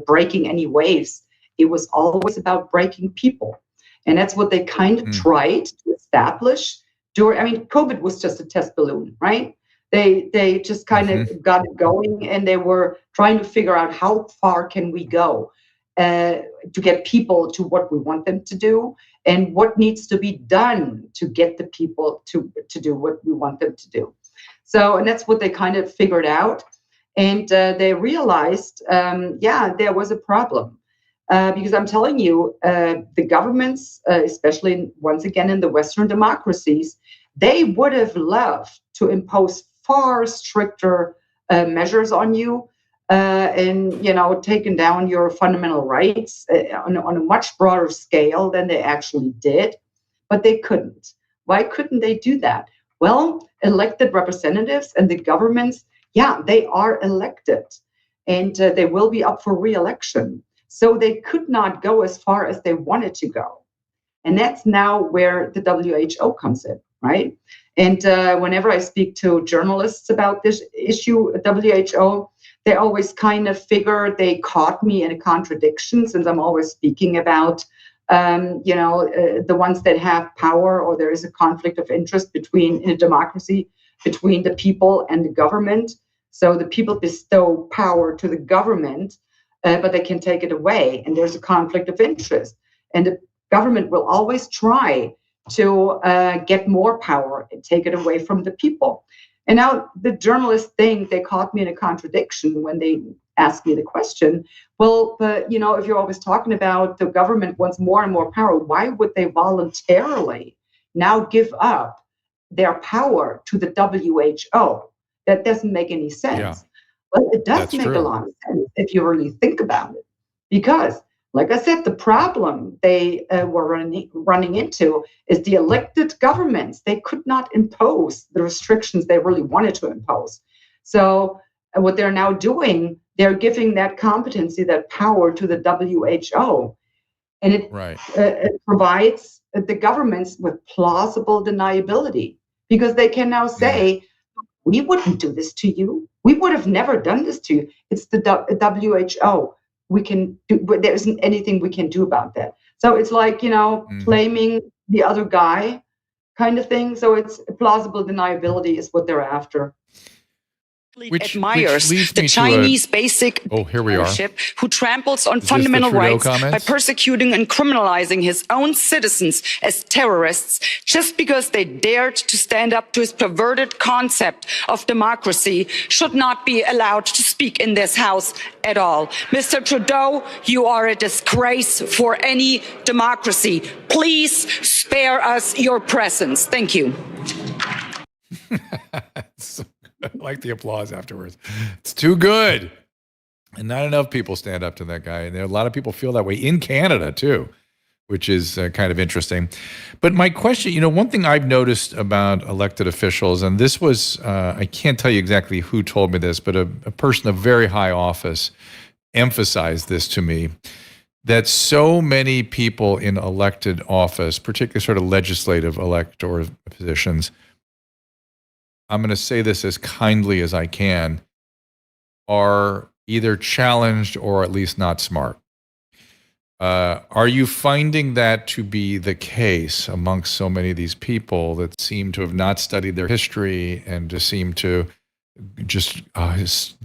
breaking any waves. It was always about breaking people. And that's what they kind of tried to establish COVID was just a test balloon, right? They just kind of got it going, and they were trying to figure out how far can we go to get people to what we want them to do, and what needs to be done to get the people to do what we want them to do. So, and that's what they kind of figured out. And they realized, there was a problem. Because I'm telling you, the governments, especially once again in the Western democracies, they would have loved to impose far stricter measures on you and, taken down your fundamental rights on a much broader scale than they actually did. But they couldn't. Why couldn't they do that? Well, elected representatives and the governments, they are elected, and they will be up for re-election. So they could not go as far as they wanted to go. And that's now where the WHO comes in, right? And whenever I speak to journalists about this issue, WHO, they always kind of figure they caught me in a contradiction, since I'm always speaking about, the ones that have power, or there is a conflict of interest in a democracy, between the people and the government. So the people bestow power to the government, but they can take it away, and there's a conflict of interest. And the government will always try to get more power and take it away from the people. And now the journalists think they caught me in a contradiction when they asked me the question. Well, but if you're always talking about the government wants more and more power, why would they voluntarily now give up their power to the WHO? That doesn't make any sense. Yeah. Well, it does make true. a lot of sense if you really think about it. Because, like I said, the problem they were running into is the elected governments. They could not impose the restrictions they really wanted to impose. So what they're now doing, they're giving that competency, that power to the WHO. And it provides the governments with plausible deniability, because they can now say, we wouldn't do this to you. We would have never done this to you. It's the WHO. There isn't anything we can do about that. So it's like, blaming the other guy kind of thing. So it's plausible deniability is what they're after. Which admires leads the me Chinese basic here we are. leadership who tramples on Is this fundamental the Trudeau rights by comments? persecuting and criminalizing his own citizens as terrorists just because they dared to stand up to his perverted concept of democracy should not be allowed to speak in this house at all. Mr. Trudeau, you are a disgrace for any democracy. Please spare us your presence. Thank you. I like the applause afterwards. It's too good. And not enough people stand up to that guy. And a lot of people feel that way in Canada too, which is kind of interesting. But my question, one thing I've noticed about elected officials, and this was, I can't tell you exactly who told me this, but a person of very high office emphasized this to me, that so many people in elected office, particularly sort of legislative elector positions, I'm going to say this as kindly as I can, are either challenged or at least not smart. Are you finding that to be the case amongst so many of these people that seem to have not studied their history and just seem to just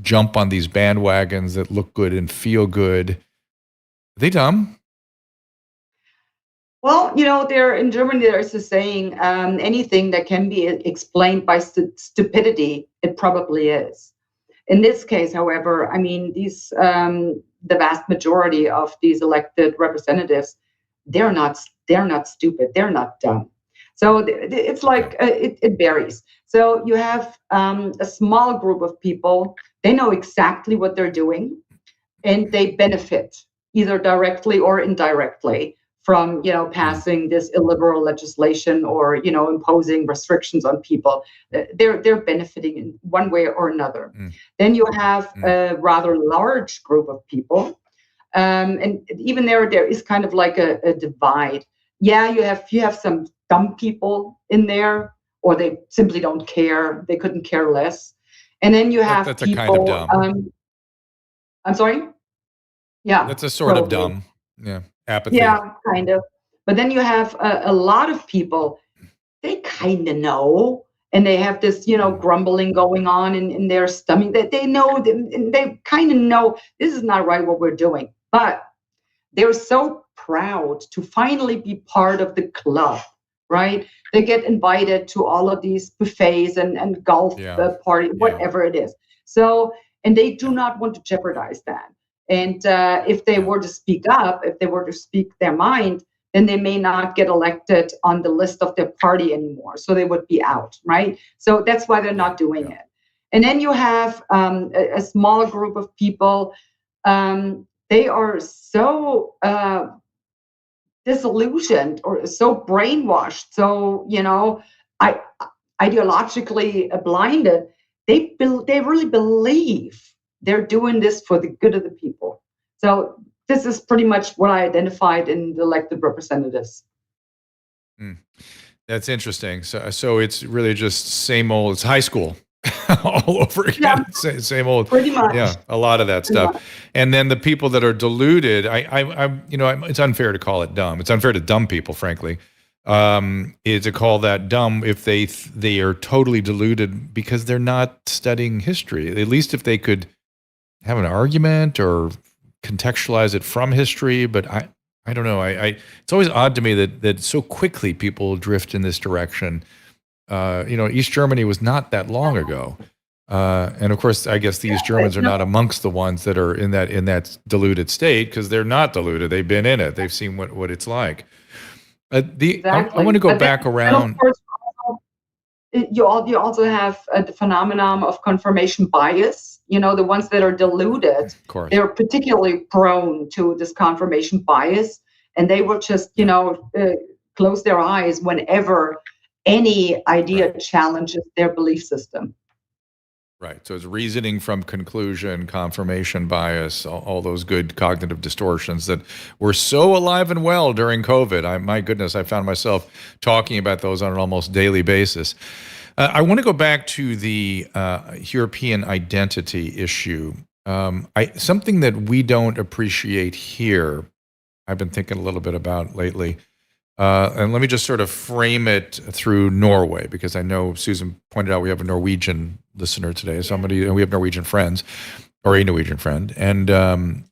jump on these bandwagons that look good and feel good? Are they dumb? Well, there in Germany, there's a saying, anything that can be explained by stupidity, it probably is. In this case, however, I mean, the vast majority of these elected representatives, they're not stupid, they're not dumb. So it's like it varies. So you have a small group of people, they know exactly what they're doing, and they benefit either directly or indirectly from passing this illiberal legislation or imposing restrictions on people. They're benefiting in one way or another. Then you have a rather large group of people, and even there is kind of like a divide. Yeah, you have some dumb people in there, or they simply don't care, they couldn't care less. And then you have That's people, a kind of dumb. I'm sorry. Yeah, That's a sort of probably. dumb. Yeah. Apathy. Yeah, kind of. But then you have a lot of people, they kind of know, and they have this, grumbling going on in their stomach, that they know, they kind of know this is not right what we're doing. But they're so proud to finally be part of the club, right? They get invited to all of these buffets and golf party, whatever it is. So, and they do not want to jeopardize that. And if they were to speak up, if they were to speak their mind, then they may not get elected on the list of their party anymore. So they would be out, right? So that's why they're not doing it. And then you have a small group of people. They are so disillusioned or so brainwashed, so ideologically blinded. They really believe they're doing this for the good of the people. So this is pretty much what I identified in the elected representatives. That's interesting. So it's really just same old. It's high school all over again. Yeah, same old. pretty much. Yeah, a lot of that stuff. And then the people that are deluded, it's unfair to call it dumb. It's unfair to dumb people, frankly. To call that dumb if they are totally deluded because they're not studying history. At least if they could have an argument or contextualize it from history, but I don't know. It's always odd to me that so quickly people drift in this direction. East Germany was not that long ago, and of course, I guess the East Germans are not amongst the ones that are in that deluded state because they're not deluded. They've been in it. They've seen what it's like. I want to go back around. Of course, you also have the phenomenon of confirmation bias. The ones that are deluded, they're particularly prone to this confirmation bias, and they will just, close their eyes whenever any idea challenges their belief system. Right. So it's reasoning from conclusion, confirmation bias, all those good cognitive distortions that were so alive and well during COVID. My goodness, I found myself talking about those on an almost daily basis. I want to go back to the European identity issue. Something that we don't appreciate here, I've been thinking a little bit about lately. And let me just sort of frame it through Norway, because I know Susan pointed out we have a Norwegian listener today. And we have Norwegian friends, or a Norwegian friend, and the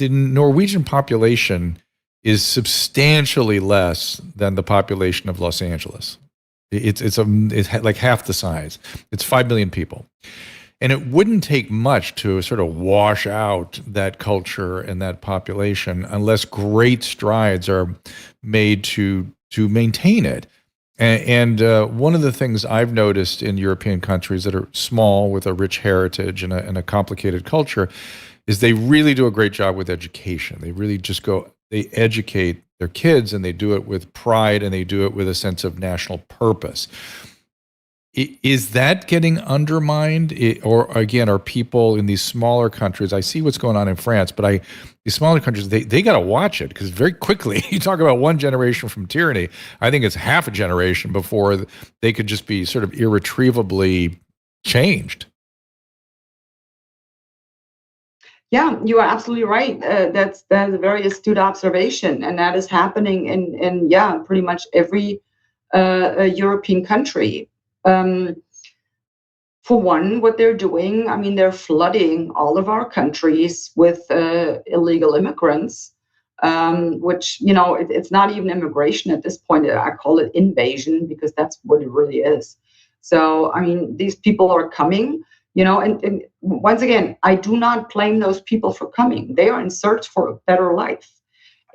Norwegian population is substantially less than the population of Los Angeles. It's like half the size. It's 5 million people. And it wouldn't take much to sort of wash out that culture and that population unless great strides are made to maintain it. And one of the things I've noticed in European countries that are small with a rich heritage and a complicated culture is they really do a great job with education. They really they educate their kids, and they do it with pride, and they do it with a sense of national purpose. Is that getting undermined? Or again, are people in these smaller countries, I see what's going on in France, but these smaller countries, they got to watch it, because very quickly, you talk about one generation from tyranny, I think it's half a generation before they could just be sort of irretrievably changed. Yeah, you are absolutely right. That's a very astute observation, and that is happening in pretty much every European country. For one, what they're doing, I mean, they're flooding all of our countries with illegal immigrants. which, it's not even immigration at this point. I call it invasion because that's what it really is. So, I mean, these people are coming, and once again, I do not blame those people for coming. They are in search for a better life.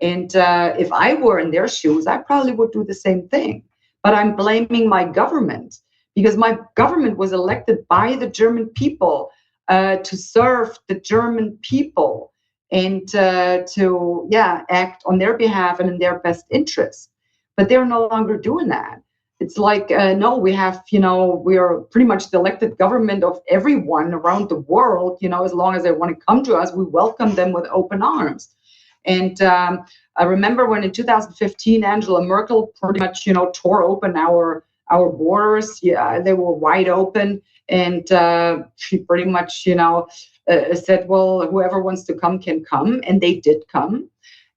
And if I were in their shoes, I probably would do the same thing. But I'm blaming my government because my government was elected by the German people to serve the German people and to act on their behalf and in their best interest. But they're no longer doing that. It's like, no, we are pretty much the elected government of everyone around the world. As long as they want to come to us, we welcome them with open arms. And I remember when in 2015, Angela Merkel pretty much, tore open our borders. Yeah, they were wide open. And she pretty much, said, well, whoever wants to come can come. And they did come.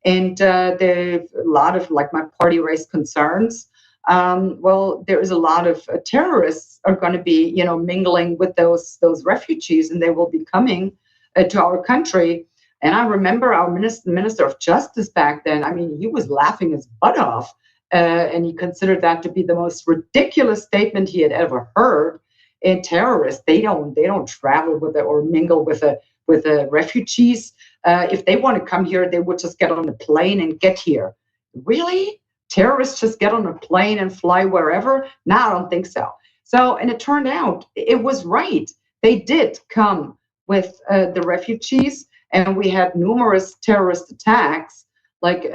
And there's a lot of, like, my party raised concerns. Well, there is a lot of terrorists are going to be, mingling with those refugees, and they will be coming to our country. And I remember our minister of justice back then. I mean, he was laughing his butt off, and he considered that to be the most ridiculous statement he had ever heard. And terrorists, they don't travel with or mingle with the refugees. If they want to come here, they would just get on a plane and get here. Really? Terrorists just get on a plane and fly wherever? No, I don't think so. So, and it turned out it was right. They did come with the refugees. And we had numerous terrorist attacks, like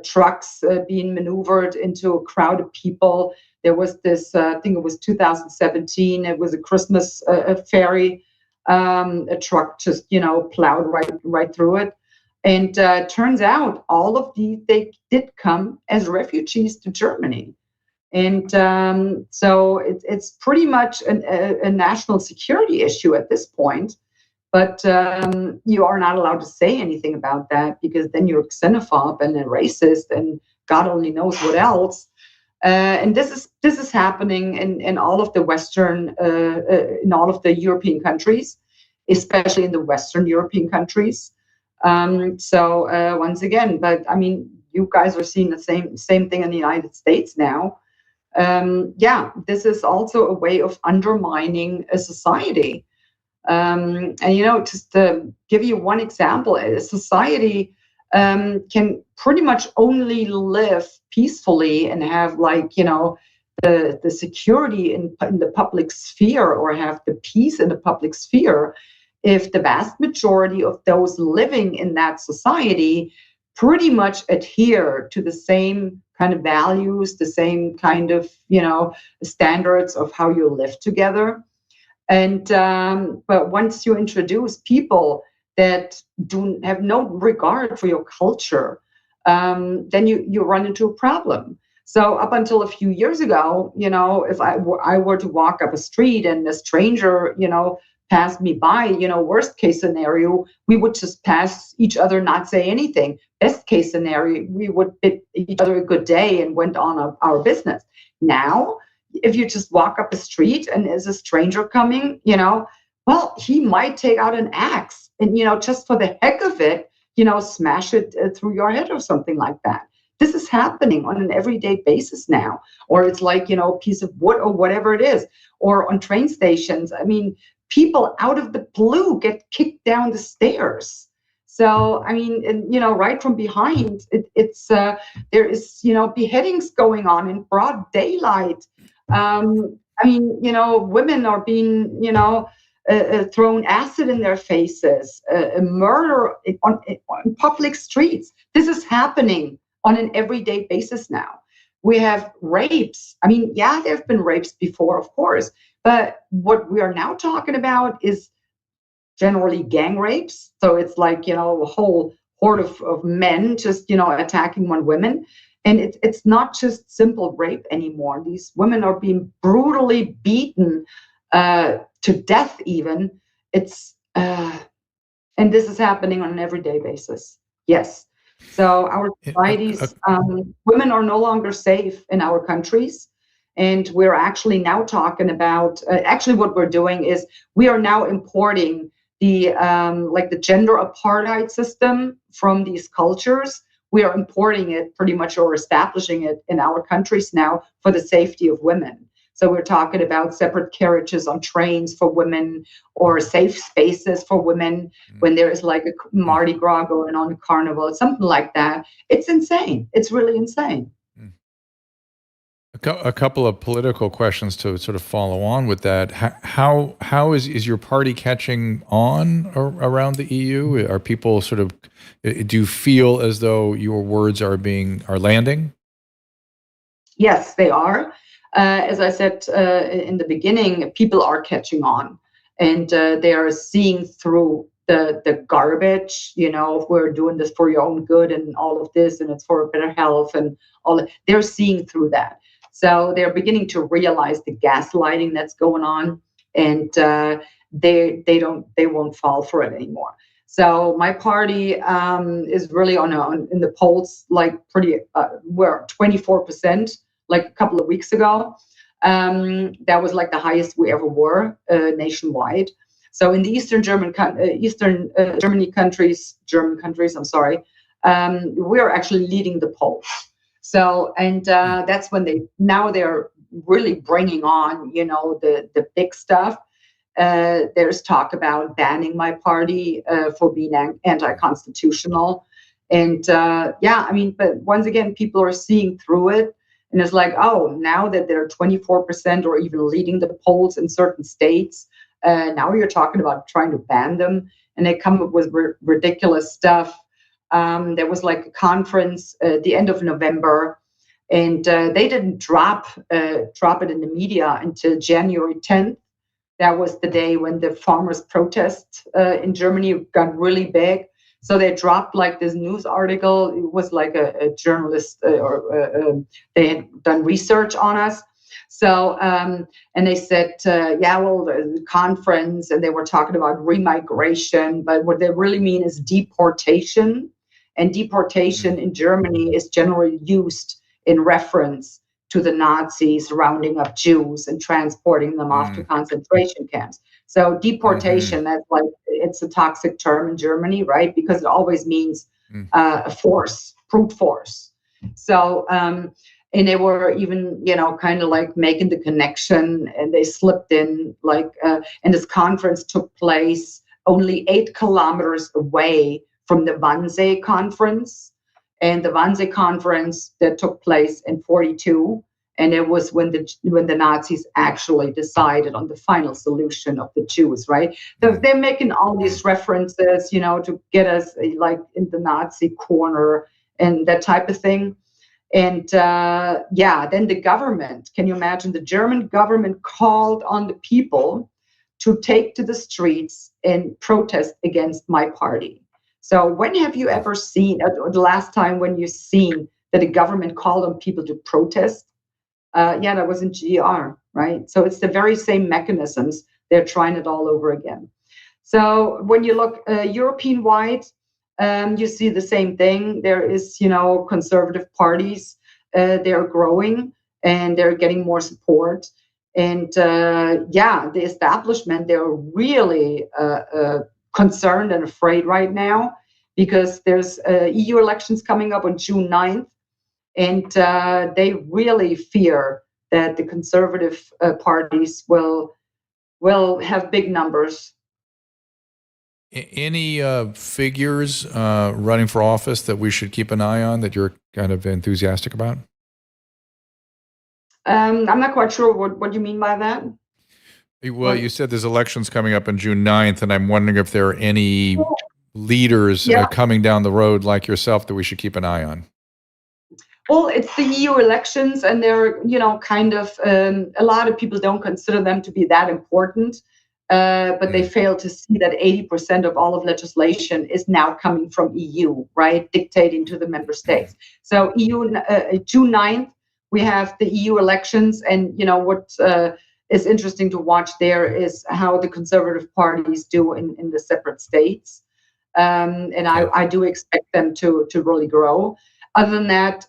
trucks being maneuvered into a crowd of people. There was this, I think it was 2017, it was a Christmas ferry. A truck just, plowed right through it. And turns out all of these, they did come as refugees to Germany. And so it's pretty much a national security issue at this point. But you are not allowed to say anything about that because then you're xenophobe and a racist and God only knows what else. And this is happening in all of the Western, in all of the European countries, especially in the Western European countries. So once again, but I mean, you guys are seeing the same thing in the United States now. This is also a way of undermining a society. And, just to give you one example, a society can pretty much only live peacefully and have, like, the security in the public sphere or have the peace in the public sphere if the vast majority of those living in that society pretty much adhere to the same kind of values, the same kind of, standards of how you live together. And but once you introduce people that have no regard for your culture, then you run into a problem. So up until a few years ago, if I were to walk up a street and a stranger, passed me by, worst case scenario, we would just pass each other, not say anything. Best case scenario, we would bid each other a good day and went on our business. Now, if you just walk up a street and there's a stranger coming, well, he might take out an axe and, just for the heck of it, smash it through your head or something like that. This is happening on an everyday basis now. Or it's like, a piece of wood or whatever it is. Or on train stations. I mean, people out of the blue get kicked down the stairs. So, I mean, and, right from behind, it's there is, beheadings going on in broad daylight. I mean, women are being, thrown acid in their faces, murder on public streets. This is happening on an everyday basis now. We have rapes. I mean, there have been rapes before, of course, but what we are now talking about is generally gang rapes. So it's like, a whole horde of men just, attacking one woman. And it's not just simple rape anymore. These women are being brutally beaten to death even. It's and this is happening on an everyday basis. Yes. So our societies, women are no longer safe in our countries. And we're actually now talking about, actually what we're doing is we are now importing the gender apartheid system from these cultures, we are importing it pretty much, or establishing it in our countries now for the safety of women. So we're talking about separate carriages on trains for women, or safe spaces for women when there is like a Mardi Gras going on, a carnival, something like that. It's insane. It's really insane. A couple of political questions to sort of follow on with that. How is your party catching on around the EU? Are people sort of, do you feel as though your words are landing? Yes, they are. As I said in the beginning, people are catching on, and they are seeing through the garbage. If we're doing this for your own good and all of this, and it's for better health and all that, they're seeing through that. So they're beginning to realize the gaslighting that's going on, and they won't fall for it anymore. So my party is really in the polls, like pretty. We're 24%. Like a couple of weeks ago. That was like the highest we ever were nationwide. So in the Eastern Germany countries, I'm sorry, we are actually leading the polls. So, and that's when they're really bringing on, the big stuff. There's talk about banning my party for being anti-constitutional. And but once again, people are seeing through it. And it's like, oh, now that they're 24% or even leading the polls in certain states, now you're talking about trying to ban them. And they come up with ridiculous stuff. There was like a conference at the end of November, and they didn't drop it in the media until January 10th. That was the day when the farmers' protest in Germany got really big. So they dropped like this news article. It was like a journalist they had done research on us. So, and they said, the conference, and they were talking about remigration, but what they really mean is deportation. And deportation in Germany is generally used in reference to the Nazis rounding up Jews and transporting them off to concentration camps. So deportation, that's like, it's a toxic term in Germany, right? Because it always means brute force. So, and they were even, kind of like making the connection, and they slipped in like, and this conference took place only 8 kilometers away from the Wannsee conference. And the Wannsee conference that took place in 1942. And it was when the Nazis actually decided on the final solution of the Jews, right? So they're making all these references, to get us like in the Nazi corner and that type of thing. And then the government, can you imagine? The German government called on the people to take to the streets and protest against my party. So when have you ever seen, the last time when you've seen that the government called on people to protest? That was in GR, right? So it's the very same mechanisms. They're trying it all over again. So when you look European-wide, you see the same thing. There is, conservative parties. They're growing and they're getting more support. And the establishment, they're really concerned and afraid right now, because there's EU elections coming up on June 9th. And they really fear that the conservative parties will have big numbers. Any figures running for office that we should keep an eye on that you're kind of enthusiastic about? I'm not quite sure what you mean by that. Well, you said there's elections coming up on June 9th, and I'm wondering if there are any leaders coming down the road like yourself that we should keep an eye on. Well, it's the EU elections, and they're, kind of, a lot of people don't consider them to be that important, but they fail to see that 80% of all of legislation is now coming from EU, right, dictating to the member states. So June 9th, we have the EU elections, and, what is interesting to watch there is how the conservative parties do in the separate states. And I do expect them to really grow. Other than that,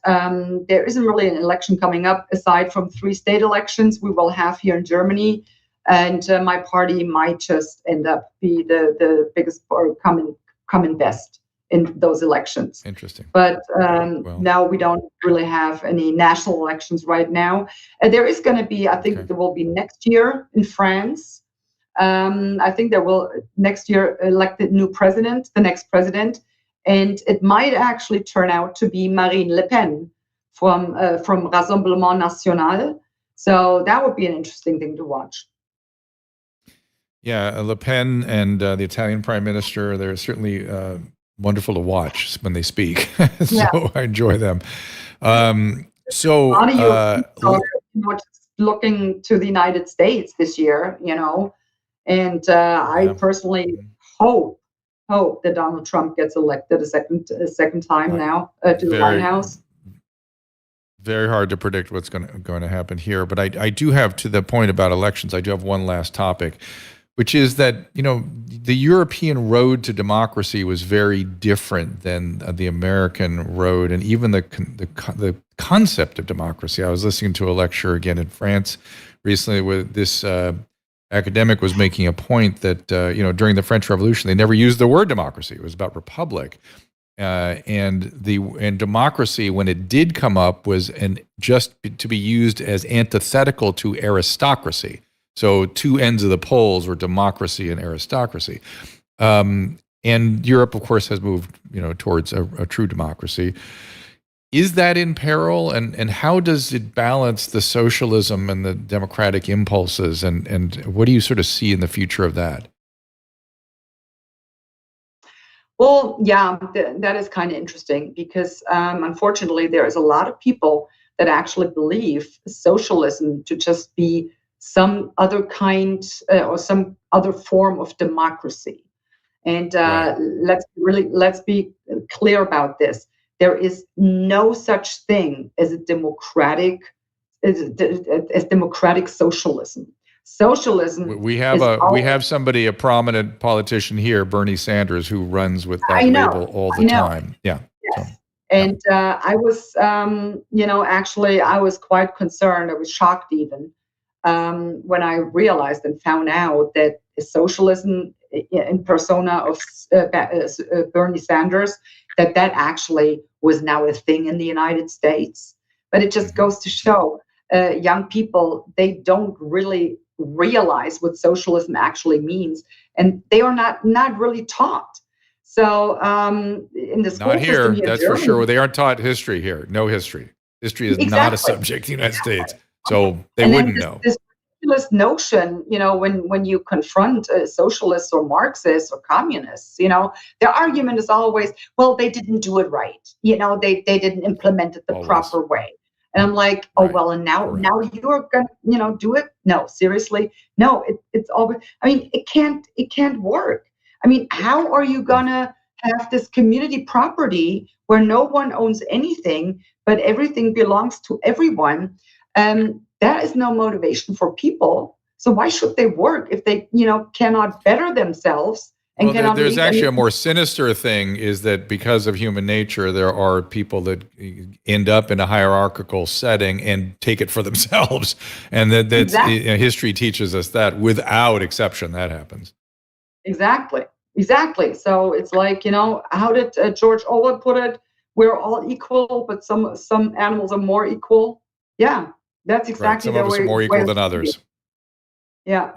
there isn't really an election coming up aside from 3 state elections we will have here in Germany. And my party might just end up be the biggest or come in best in those elections. Interesting. But now we don't really have any national elections right now. There is going to be, I think there will be next year in France. I think there will next year elect the new president, the next president, and it might actually turn out to be Marine Le Pen from Rassemblement National. So that would be an interesting thing to watch. Yeah, Le Pen and the Italian prime minister, they're certainly wonderful to watch when they speak. So I enjoy them. So a lot of you are just looking to the United States this year, and I personally hope that Donald Trump gets elected a second time now to the White House. Very hard to predict what's going to happen here, but I do have, to the point about elections, I do have one last topic, which is that, the European road to democracy was very different than the American road, and even the concept of democracy. I was listening to a lecture again in France recently where this academic was making a point that, during the French Revolution, they never used the word democracy. It was about republic. And democracy, when it did come up, was just to be used as antithetical to aristocracy. So two ends of the poles were democracy and aristocracy. And Europe, of course, has moved, towards a true democracy. Is that in peril? And how does it balance the socialism and the democratic impulses? And what do you sort of see in the future of that? Well, yeah, that is kind of interesting because unfortunately, there is a lot of people that actually believe socialism to just be some other kind or some other form of democracy. And let's be clear about this. There is no such thing as a democratic socialism. Socialism. We have somebody, a prominent politician here, Bernie Sanders, who runs with that label all the time. Yeah. Yes. So, and I was, actually, I was quite concerned. I was shocked even when I realized and found out that socialism in persona of Bernie Sanders, that actually was now a thing in the United States. But it just goes to show young people, they don't really realize what socialism actually means, and they are not really taught. So in the school not here, system, that's for sure. They aren't taught history here. No history. History is not a subject in the United States, so they wouldn't know. This ridiculous notion, when you confront socialists or Marxists or communists, their argument is always, well, they didn't do it right. They didn't implement it the proper way. And I'm like, well, and now you're gonna, do it? No, seriously, no. It's always. I mean, it can't work. I mean, how are you gonna have this community property where no one owns anything, but everything belongs to everyone? That is no motivation for people. So why should they work if they, cannot better themselves? And there's actually a more sinister thing, is that because of human nature, there are people that end up in a hierarchical setting and take it for themselves. And that's history teaches us that without exception, that happens. Exactly. So it's like, how did George Orwell put it? We're all equal, but some animals are more equal. Yeah, that's exactly the way. Some of us are more equal than others. Yeah.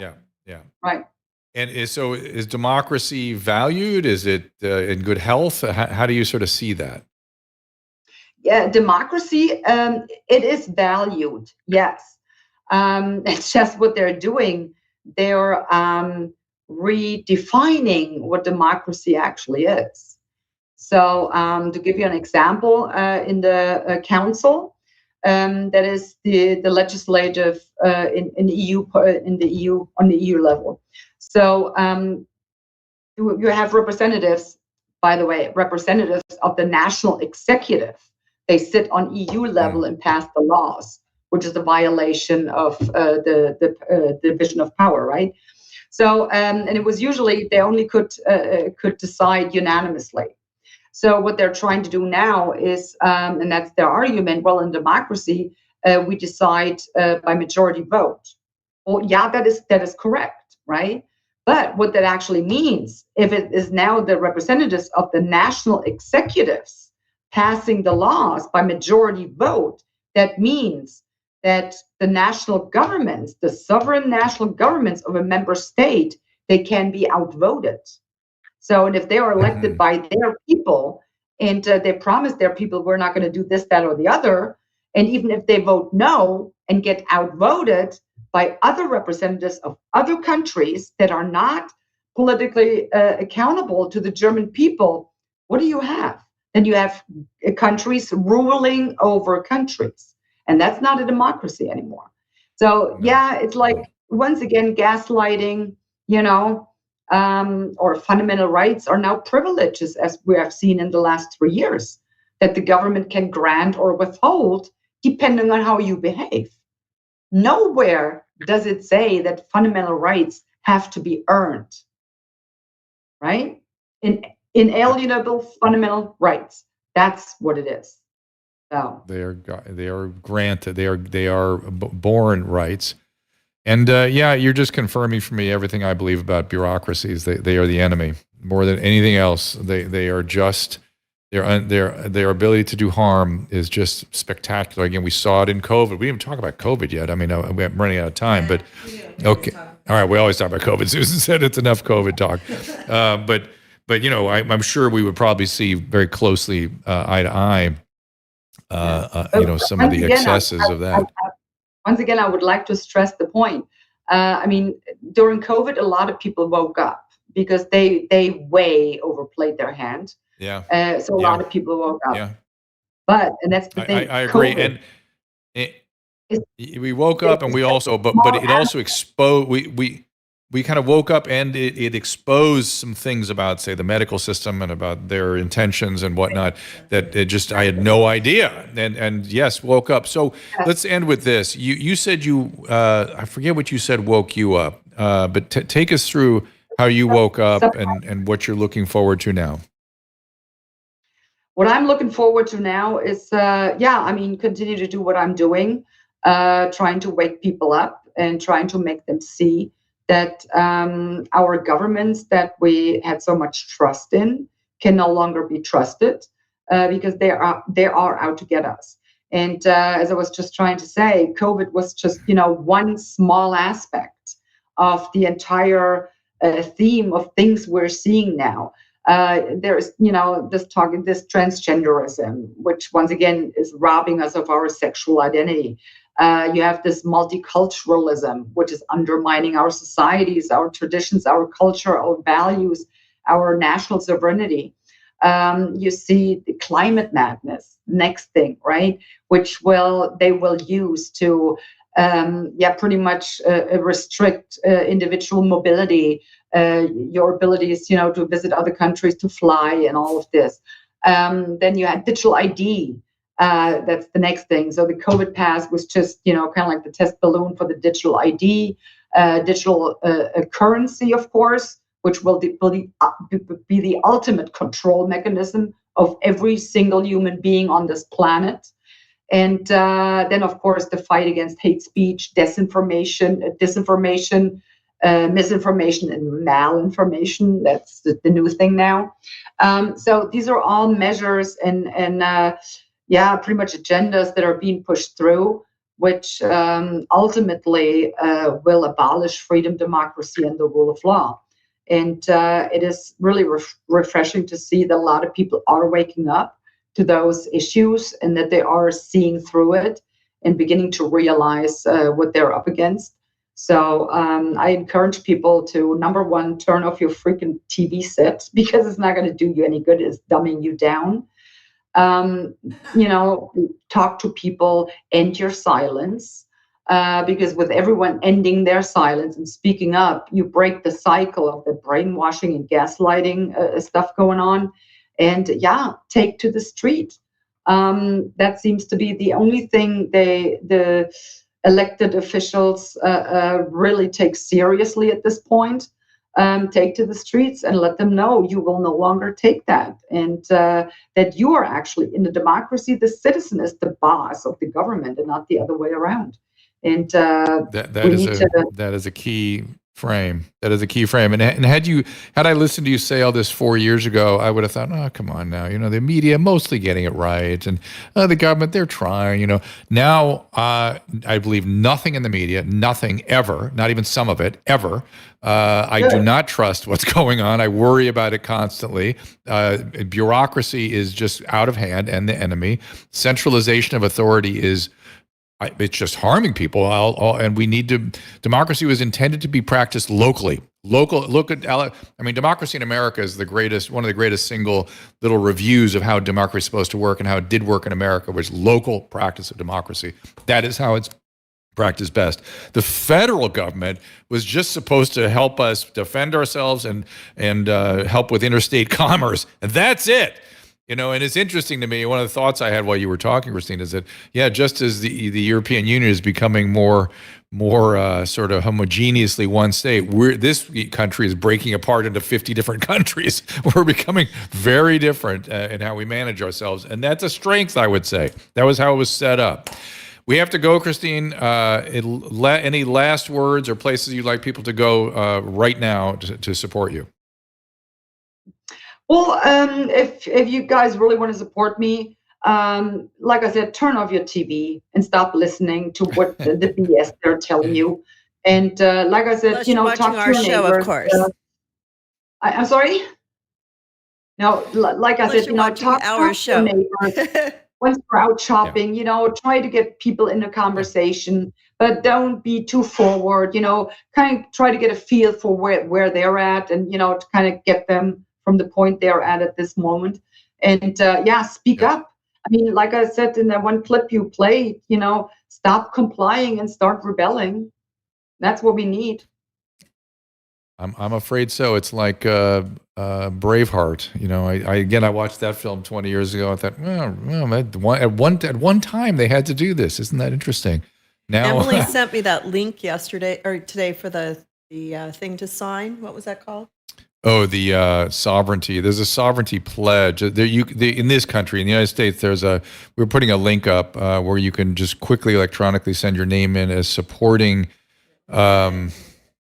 Right. And is democracy valued? Is it in good health? How do you sort of see that? Yeah, democracy, it is valued, yes. It's just what they're doing. They're redefining what democracy actually is. So to give you an example, in the council, that is the legislative in the EU on the EU level. So you have representatives, by the way, representatives of the national executive. They sit on EU level and pass the laws, which is a violation of the division of power, right? So and it was usually they only could decide unanimously. So what they're trying to do now is, and that's their argument, well, in democracy, we decide by majority vote. Well, yeah, that is correct, right? But what that actually means, if it is now the representatives of the national executives passing the laws by majority vote, that means that the national governments, the sovereign national governments of a member state, they can be outvoted. So, and if they are elected by their people and they promise their people, we're not going to do this, that, or the other, and even if they vote no and get outvoted by other representatives of other countries that are not politically accountable to the German people, what do you have? Then you have countries ruling over countries. And that's not a democracy anymore. So, yeah, it's like, once again, gaslighting, or fundamental rights are now privileges, as we have seen in the last 3 years, that the government can grant or withhold depending on how you behave. Nowhere does it say that fundamental rights have to be earned, right? Inalienable fundamental rights. That's what it is. So they are granted. They are born rights. And you're just confirming for me everything I believe about bureaucracies. They are the enemy more than anything else. They are just their ability to do harm is just spectacular. Again, we saw it in COVID. We didn't even talk about COVID yet. I mean, I'm running out of time, but okay. All right, we always talk about COVID. Susan said it's enough COVID talk. But I'm sure we would probably see very closely eye to eye. Some of the excesses of that. Once again, I would like to stress the point. During COVID, a lot of people woke up because they way overplayed their hand. Yeah. So a lot of people woke up. Yeah. And that's the thing. I agree. COVID, and we woke up, and we also, but it also exposed. We kind of woke up, and it exposed some things about, say, the medical system and about their intentions and whatnot that I had no idea. And yes, woke up. So let's end with this. You said I forget what you said woke you up, but take us through how you woke up and what you're looking forward to now. What I'm looking forward to now is, continue to do what I'm doing, trying to wake people up and trying to make them see that our governments that we had so much trust in can no longer be trusted because they are out to get us. And as I was just trying to say, COVID was just one small aspect of the entire theme of things we're seeing now. There's this transgenderism, which once again is robbing us of our sexual identity. You have this multiculturalism, which is undermining our societies, our traditions, our culture, our values, our national sovereignty. You see the climate madness, next thing, right? Which they will use to, pretty much restrict individual mobility, your abilities, to visit other countries, to fly, and all of this. Then you had digital ID. That's the next thing. So the COVID pass was just, kind of like the test balloon for the digital ID, digital currency, of course, which will be the ultimate control mechanism of every single human being on this planet. And then, of course, the fight against hate speech, disinformation, misinformation, and malinformation. That's the new thing now. So these are all measures and pretty much agendas that are being pushed through, which ultimately will abolish freedom, democracy, and the rule of law. And it is really refreshing to see that a lot of people are waking up to those issues and that they are seeing through it and beginning to realize what they're up against. So I encourage people to, number one, turn off your freaking TV set because it's not going to do you any good. It's dumbing you down. Talk to people, end your silence, because with everyone ending their silence and speaking up, you break the cycle of the brainwashing and gaslighting stuff going on. And take to the street. That seems to be the only thing the elected officials really take seriously at this point. Take to the streets and let them know you will no longer take that, and that you are actually in a democracy. The citizen is the boss of the government and not the other way around. And that is a key frame. That is a key frame. And had I listened to you say all this 4 years ago, I would have thought, oh, come on now. The media mostly getting it right, and the government, they're trying. Now I believe nothing in the media, nothing ever, not even some of it ever. I do not trust what's going on. I worry about it constantly. Bureaucracy is just out of hand and the enemy. Centralization of authority is it's just harming people, and we need to. Democracy was intended to be practiced locally. Look at. Democracy in America is one of the greatest single little reviews of how democracy is supposed to work and how it did work in America, was local practice of democracy. That is how it's practiced best. The federal government was just supposed to help us defend ourselves and help with interstate commerce, and that's it. And it's interesting to me, one of the thoughts I had while you were talking, Christine, is that, just as the European Union is becoming more sort of homogeneously one state, this country is breaking apart into 50 different countries. We're becoming very different in how we manage ourselves. And that's a strength, I would say. That was how it was set up. We have to go, Christine. Any last words or places you'd like people to go right now to support you? Well, if you guys really want to support me, like I said, turn off your TV and stop listening to what the BS they're telling you. And like I said, talk to our your show, neighbors. of course. I'm sorry? No, like I said, talk our to show. your neighbors. Once you're out shopping, try to get people in a conversation, but don't be too forward, kind of try to get a feel for where they're at and, to kind of get them from the point they're at this moment. And speak up. Like I said in that one clip you played, stop complying and start rebelling. That's what we need. I'm afraid so. It's like Braveheart. I watched that film 20 years ago. I thought, at one time they had to do this. Isn't that interesting? Now Emily sent me that link yesterday or today for the thing to sign. What was that called? Oh, the sovereignty. There's a sovereignty pledge. In this country, in the United States, we're putting a link up where you can just quickly electronically send your name in as supporting.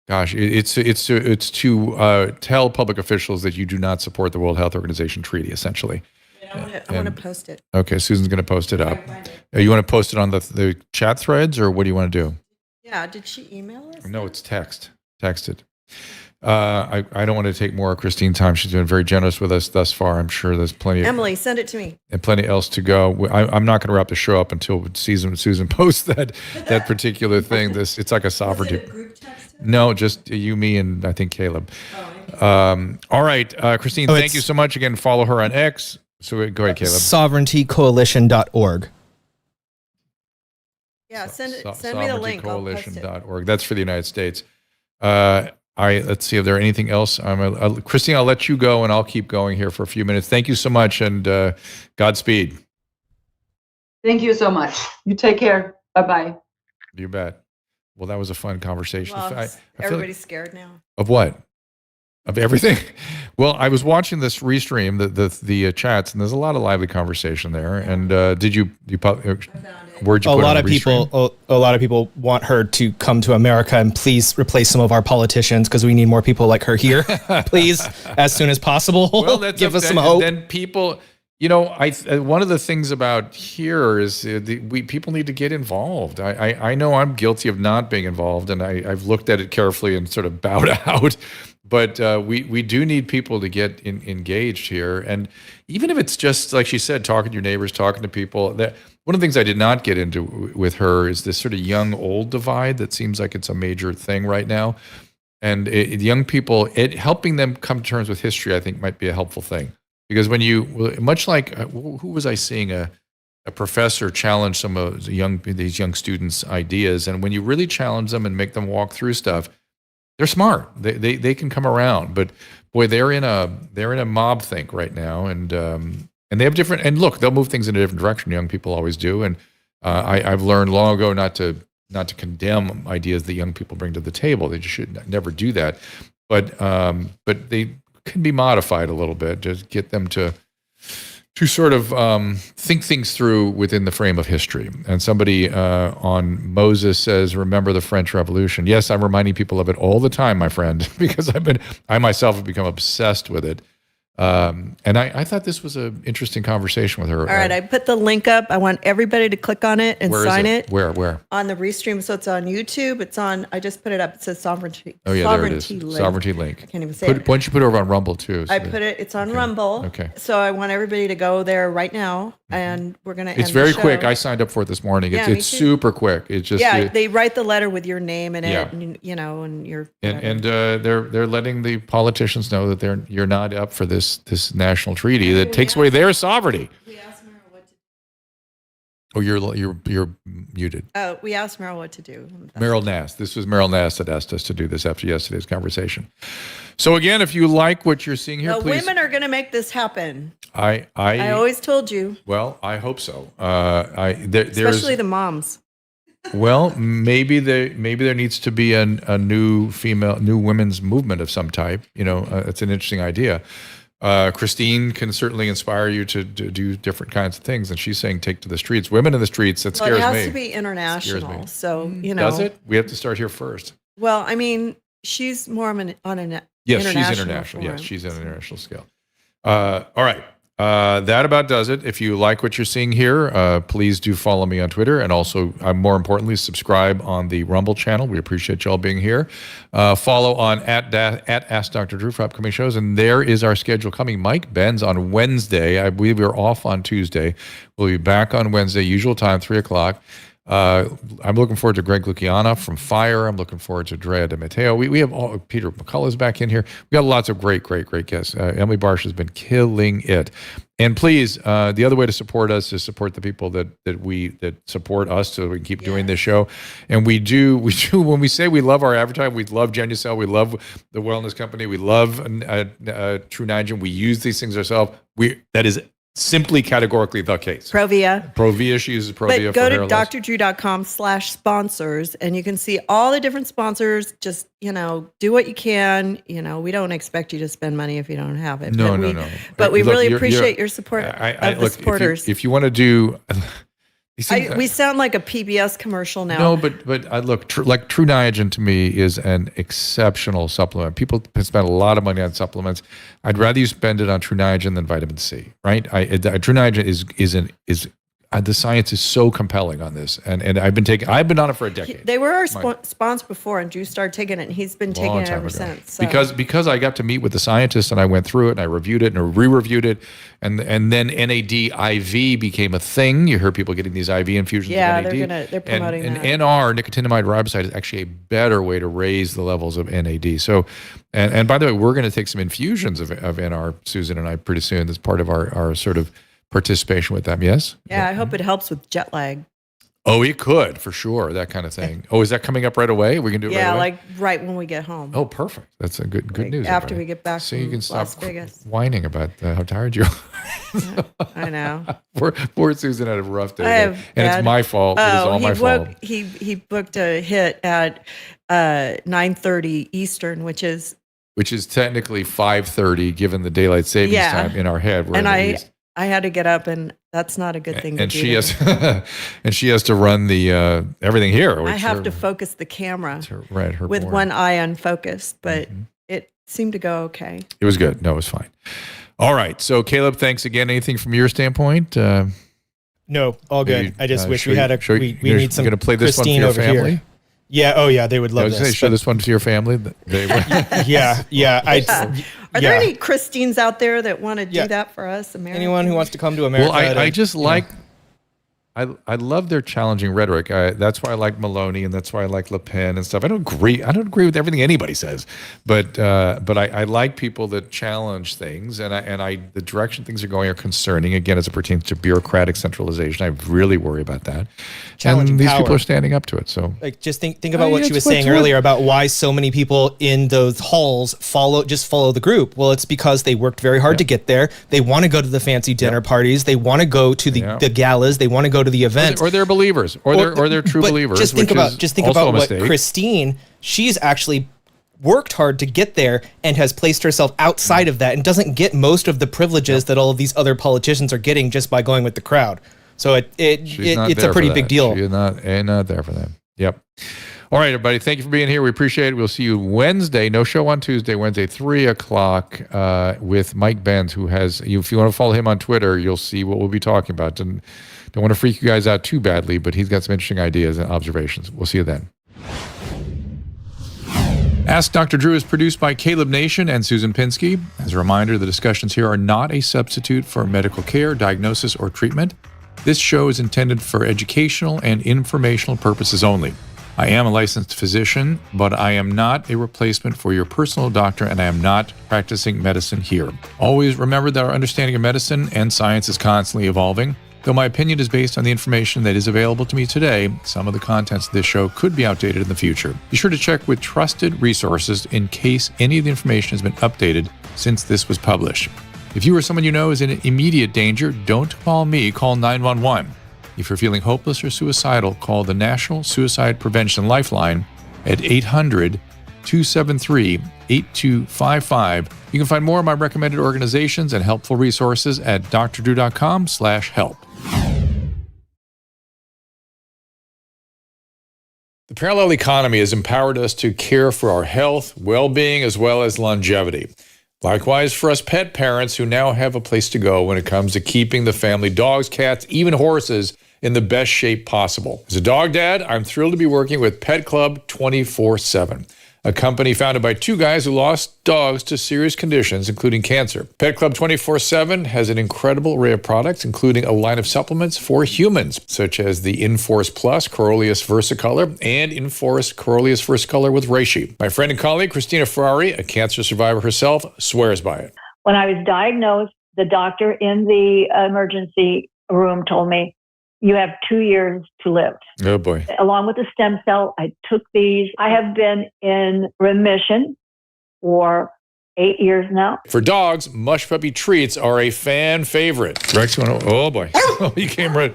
It's to tell public officials that you do not support the World Health Organization treaty, essentially. I want to post it. Okay, Susan's going to post it up. You want to post it on the chat threads, or what do you want to do? Yeah, did she email us? No, it's texted. I don't want to take more of Christine's time. She's been very generous with us thus far. I'm sure there's plenty. Emily, send it to me. And plenty else to go. I'm not going to wrap the show up until Susan posts that particular thing. It's like a sovereignty. Is it a group text? No, just you, me, and I think Caleb. All right, Christine. Thank you so much again. Follow her on X. So go ahead, Caleb. Sovereigntycoalition.org. Yeah, send me the link. Sovereigntycoalition.org. That's for the United States. Let's see if there anything else. Christine, I'll let you go, and I'll keep going here for a few minutes. Thank you so much, and Godspeed. Thank you so much. You take care. Bye-bye. You bet. Well, that was a fun conversation. Well, everybody's scared now. Of what? Of everything? Well, I was watching this restream, the chats, and there's a lot of lively conversation there. And did you where'd you put a lot of people want her to come to America and please replace some of our politicians because we need more people like her here. Please, as soon as possible. Well, give us some hope. Then people, one of the things about here is people need to get involved. I know I'm guilty of not being involved, and I've looked at it carefully and sort of bowed out. But we do need people to get engaged here. And even if it's just, like she said, talking to your neighbors, talking to people, that one of the things I did not get into with her is this sort of young-old divide that seems like it's a major thing right now. And young people, helping them come to terms with history, I think might be a helpful thing. Because when much like, who was I seeing, a professor challenge some of these young students' ideas. And when you really challenge them and make them walk through stuff, they're smart. They can come around, but boy, they're in a mob think right now, and they have different. And look, they'll move things in a different direction. Young people always do, and I've learned long ago not to condemn ideas that young people bring to the table. They just should never do that, but they can be modified a little bit. Just get them to to sort of think things through within the frame of history. And somebody on Moses says, remember the French Revolution. Yes, I'm reminding people of it all the time, my friend, because I myself have become obsessed with it. And I thought this was an interesting conversation with her. All right, I put the link up. I want everybody to click on it and sign it. Where? On the Restream. So it's on YouTube. It's on, I just put it up. It says Sovereignty. Oh, yeah, there it is. Link. Sovereignty link. I can't even say it. Why don't you put it over on Rumble, too? I put it, it's on Rumble. Okay. So I want everybody to go there right now, and we're going to end It's very the show. quick. I signed up for it this morning. Yeah, It's me too. super quick. It's just they write the letter with your name in it, Yeah. and, and your... and they're letting the politicians know that you're not up for this national treaty that takes away their sovereignty. We asked Meryl what to Oh, you're muted. we asked Meryl what to do. Meryl Nass. This was Meryl Nass that asked us to do this after yesterday's conversation. So again, if you like what you're seeing here, The please. women are going to make this happen. I always told you. Well, I hope so. Especially the moms. Well, maybe there needs to be a new women's movement of some type. It's an interesting idea. Christine can certainly inspire you to do different kinds of things, and she's saying take to the streets. Women in the streets, that scares me. It has to be international. So, Does it? We have to start here first. Well, I mean, she's more on an Yes, international she's international. forum. Yes, she's on an international scale. All right. That about does it. If you like what you're seeing here, please do follow me on Twitter, and also, more importantly, subscribe on the Rumble channel. We appreciate y'all being here. Follow on at Ask Dr. Drew for upcoming shows, and there is our schedule coming. Mike Benz on Wednesday. I believe we're off on Tuesday. We'll be back on Wednesday, usual time, 3:00. I'm looking forward to Greg Luciana from Fire. I'm looking forward to Drea de Matteo. We have Peter McCullough's back in here. We got lots of great guests. Emily Barsh has been killing it. And please, the other way to support us is support the people that support us so we can keep doing this show. And we do when we say we love our advertising, we love Genucel, we love the Wellness Company, we love True Niagen. We use these things ourselves. That is simply categorically the case. Provia. She uses Provia. But go for to hair loss. drdrew.com/sponsors, and you can see all the different sponsors. Just, do what you can. We don't expect you to spend money if you don't have it. No. But we Look, really appreciate your support of the supporters. If you want to do... we sound like a PBS commercial now. No, but look, like True Niagen to me is an exceptional supplement. People spend a lot of money on supplements. I'd rather you spend it on True Niagen than vitamin C, right? True Niagen is the science is so compelling on this, and I've been on it for a decade. They were our sponsor before, and Drew started taking it, and he's been taking it ever since. So. Because I got to meet with the scientists, and I went through it, and I reviewed it, and I re-reviewed it, and then NAD IV became a thing. You heard people getting these IV infusions of NAD. They're promoting and that. NR, nicotinamide riboside, is actually a better way to raise the levels of NAD. So, and by the way, we're going to take some infusions of NR, Susan and I, pretty soon. That's part of our sort of participation with them. Yes. Yeah, I hope it helps with jet lag. Oh, it could for sure. That kind of thing. Oh, is that coming up right away? We can do it. Yeah, right away? like right when we get home. Oh, perfect. That's a good news. After everybody. we get back so from you can stop Las Vegas. whining about how tired you are. I know. Poor Susan had a rough day, it's my fault. It is all my fault. He booked a hit at 9:30 Eastern, which is technically 5:30 given the daylight savings time in our head. And I had to get up, and that's not a good thing to do. She has and she has to run the everything here. I have to focus the camera her with board. one eye unfocused, but it seemed to go okay. It was good. No, it was fine. All right. So Caleb, thanks again. Anything from your standpoint? No, all good. I just wish we had we need some. Going to play this Christine one for your over family? Here. Yeah. Oh, yeah. They would love this. Show this one to your family. They would. Yeah. Are there any Christines out there that want to do that for us, Americans? Anyone who wants to come to America? Well, I just like. I love their challenging rhetoric. That's why I like Maloney, and that's why I like Le Pen and stuff. I don't agree with everything anybody says, but I like people that challenge things, and the direction things are going are concerning. Again, as it pertains to bureaucratic centralization, I really worry about that. Challenging and these power. people are standing up to it. So, just think about what she was saying earlier about why so many people in those halls follow the group. Well, it's because they worked very hard to get there. They want to go to the fancy dinner parties. They want to go to the galas. They want to go to the events, or they're believers, or they're true believers. Just think about what mistake. Christine. She's actually worked hard to get there and has placed herself outside of that and doesn't get most of the privileges that all of these other politicians are getting just by going with the crowd. So it's a pretty big deal. She's not there for them. Yep. All right, everybody. Thank you for being here. We appreciate it. We'll see you Wednesday. No show on Tuesday. Wednesday, 3:00 with Mike Benz, who has, if you want to follow him on Twitter, you'll see what we'll be talking about. And don't want to freak you guys out too badly, but he's got some interesting ideas and observations. We'll see you then. Ask Dr. Drew is produced by Caleb Nation and Susan Pinsky. As a reminder, the discussions here are not a substitute for medical care, diagnosis, or treatment. This show is intended for educational and informational purposes only. I am a licensed physician, but I am not a replacement for your personal doctor, and I am not practicing medicine here. Always remember that our understanding of medicine and science is constantly evolving. Though my opinion is based on the information that is available to me today, some of the contents of this show could be outdated in the future. Be sure to check with trusted resources in case any of the information has been updated since this was published. If you or someone you know is in immediate danger, don't call me, call 911. If you're feeling hopeless or suicidal, call the National Suicide Prevention Lifeline at 800-273-8255. You can find more of my recommended organizations and helpful resources at drdrew.com/help. The parallel economy has empowered us to care for our health, well-being, as well as longevity. Likewise, for us pet parents who now have a place to go when it comes to keeping the family dogs, cats, even horses in the best shape possible. As a dog dad, I'm thrilled to be working with Pet Club 24/7, a company founded by two guys who lost dogs to serious conditions, including cancer. Pet Club 24/7 has an incredible array of products, including a line of supplements for humans, such as the Inforce Plus Corolius Versicolor and Inforce Corolius Versicolor with Reishi. My friend and colleague, Christina Ferrari, a cancer survivor herself, swears by it. When I was diagnosed, the doctor in the emergency room told me, you have 2 years to live. Oh, boy. Along with the stem cell, I took these. I have been in remission for 8 years now. For dogs, Mush Puppy treats are a fan favorite. Rex, oh, boy. Oh, he came right.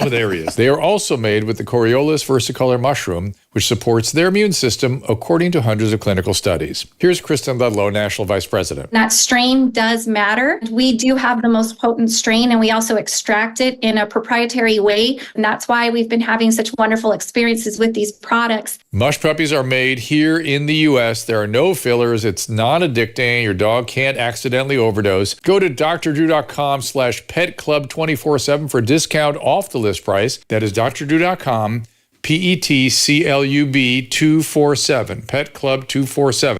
Oh, there he is. They are also made with the Coriolis versicolor mushroom, which supports their immune system according to hundreds of clinical studies. Here's Kristen Ludlow, National Vice President. That strain does matter. We do have the most potent strain, and we also extract it in a proprietary way. And that's why we've been having such wonderful experiences with these products. Mush Puppies are made here in the U.S. There are no fillers. It's non-addicting. Your dog can't accidentally overdose. Go to drdrew.com/petclub247 for a discount off the list price. That is drdrew.com, PETCLUB 247, Pet Club 247.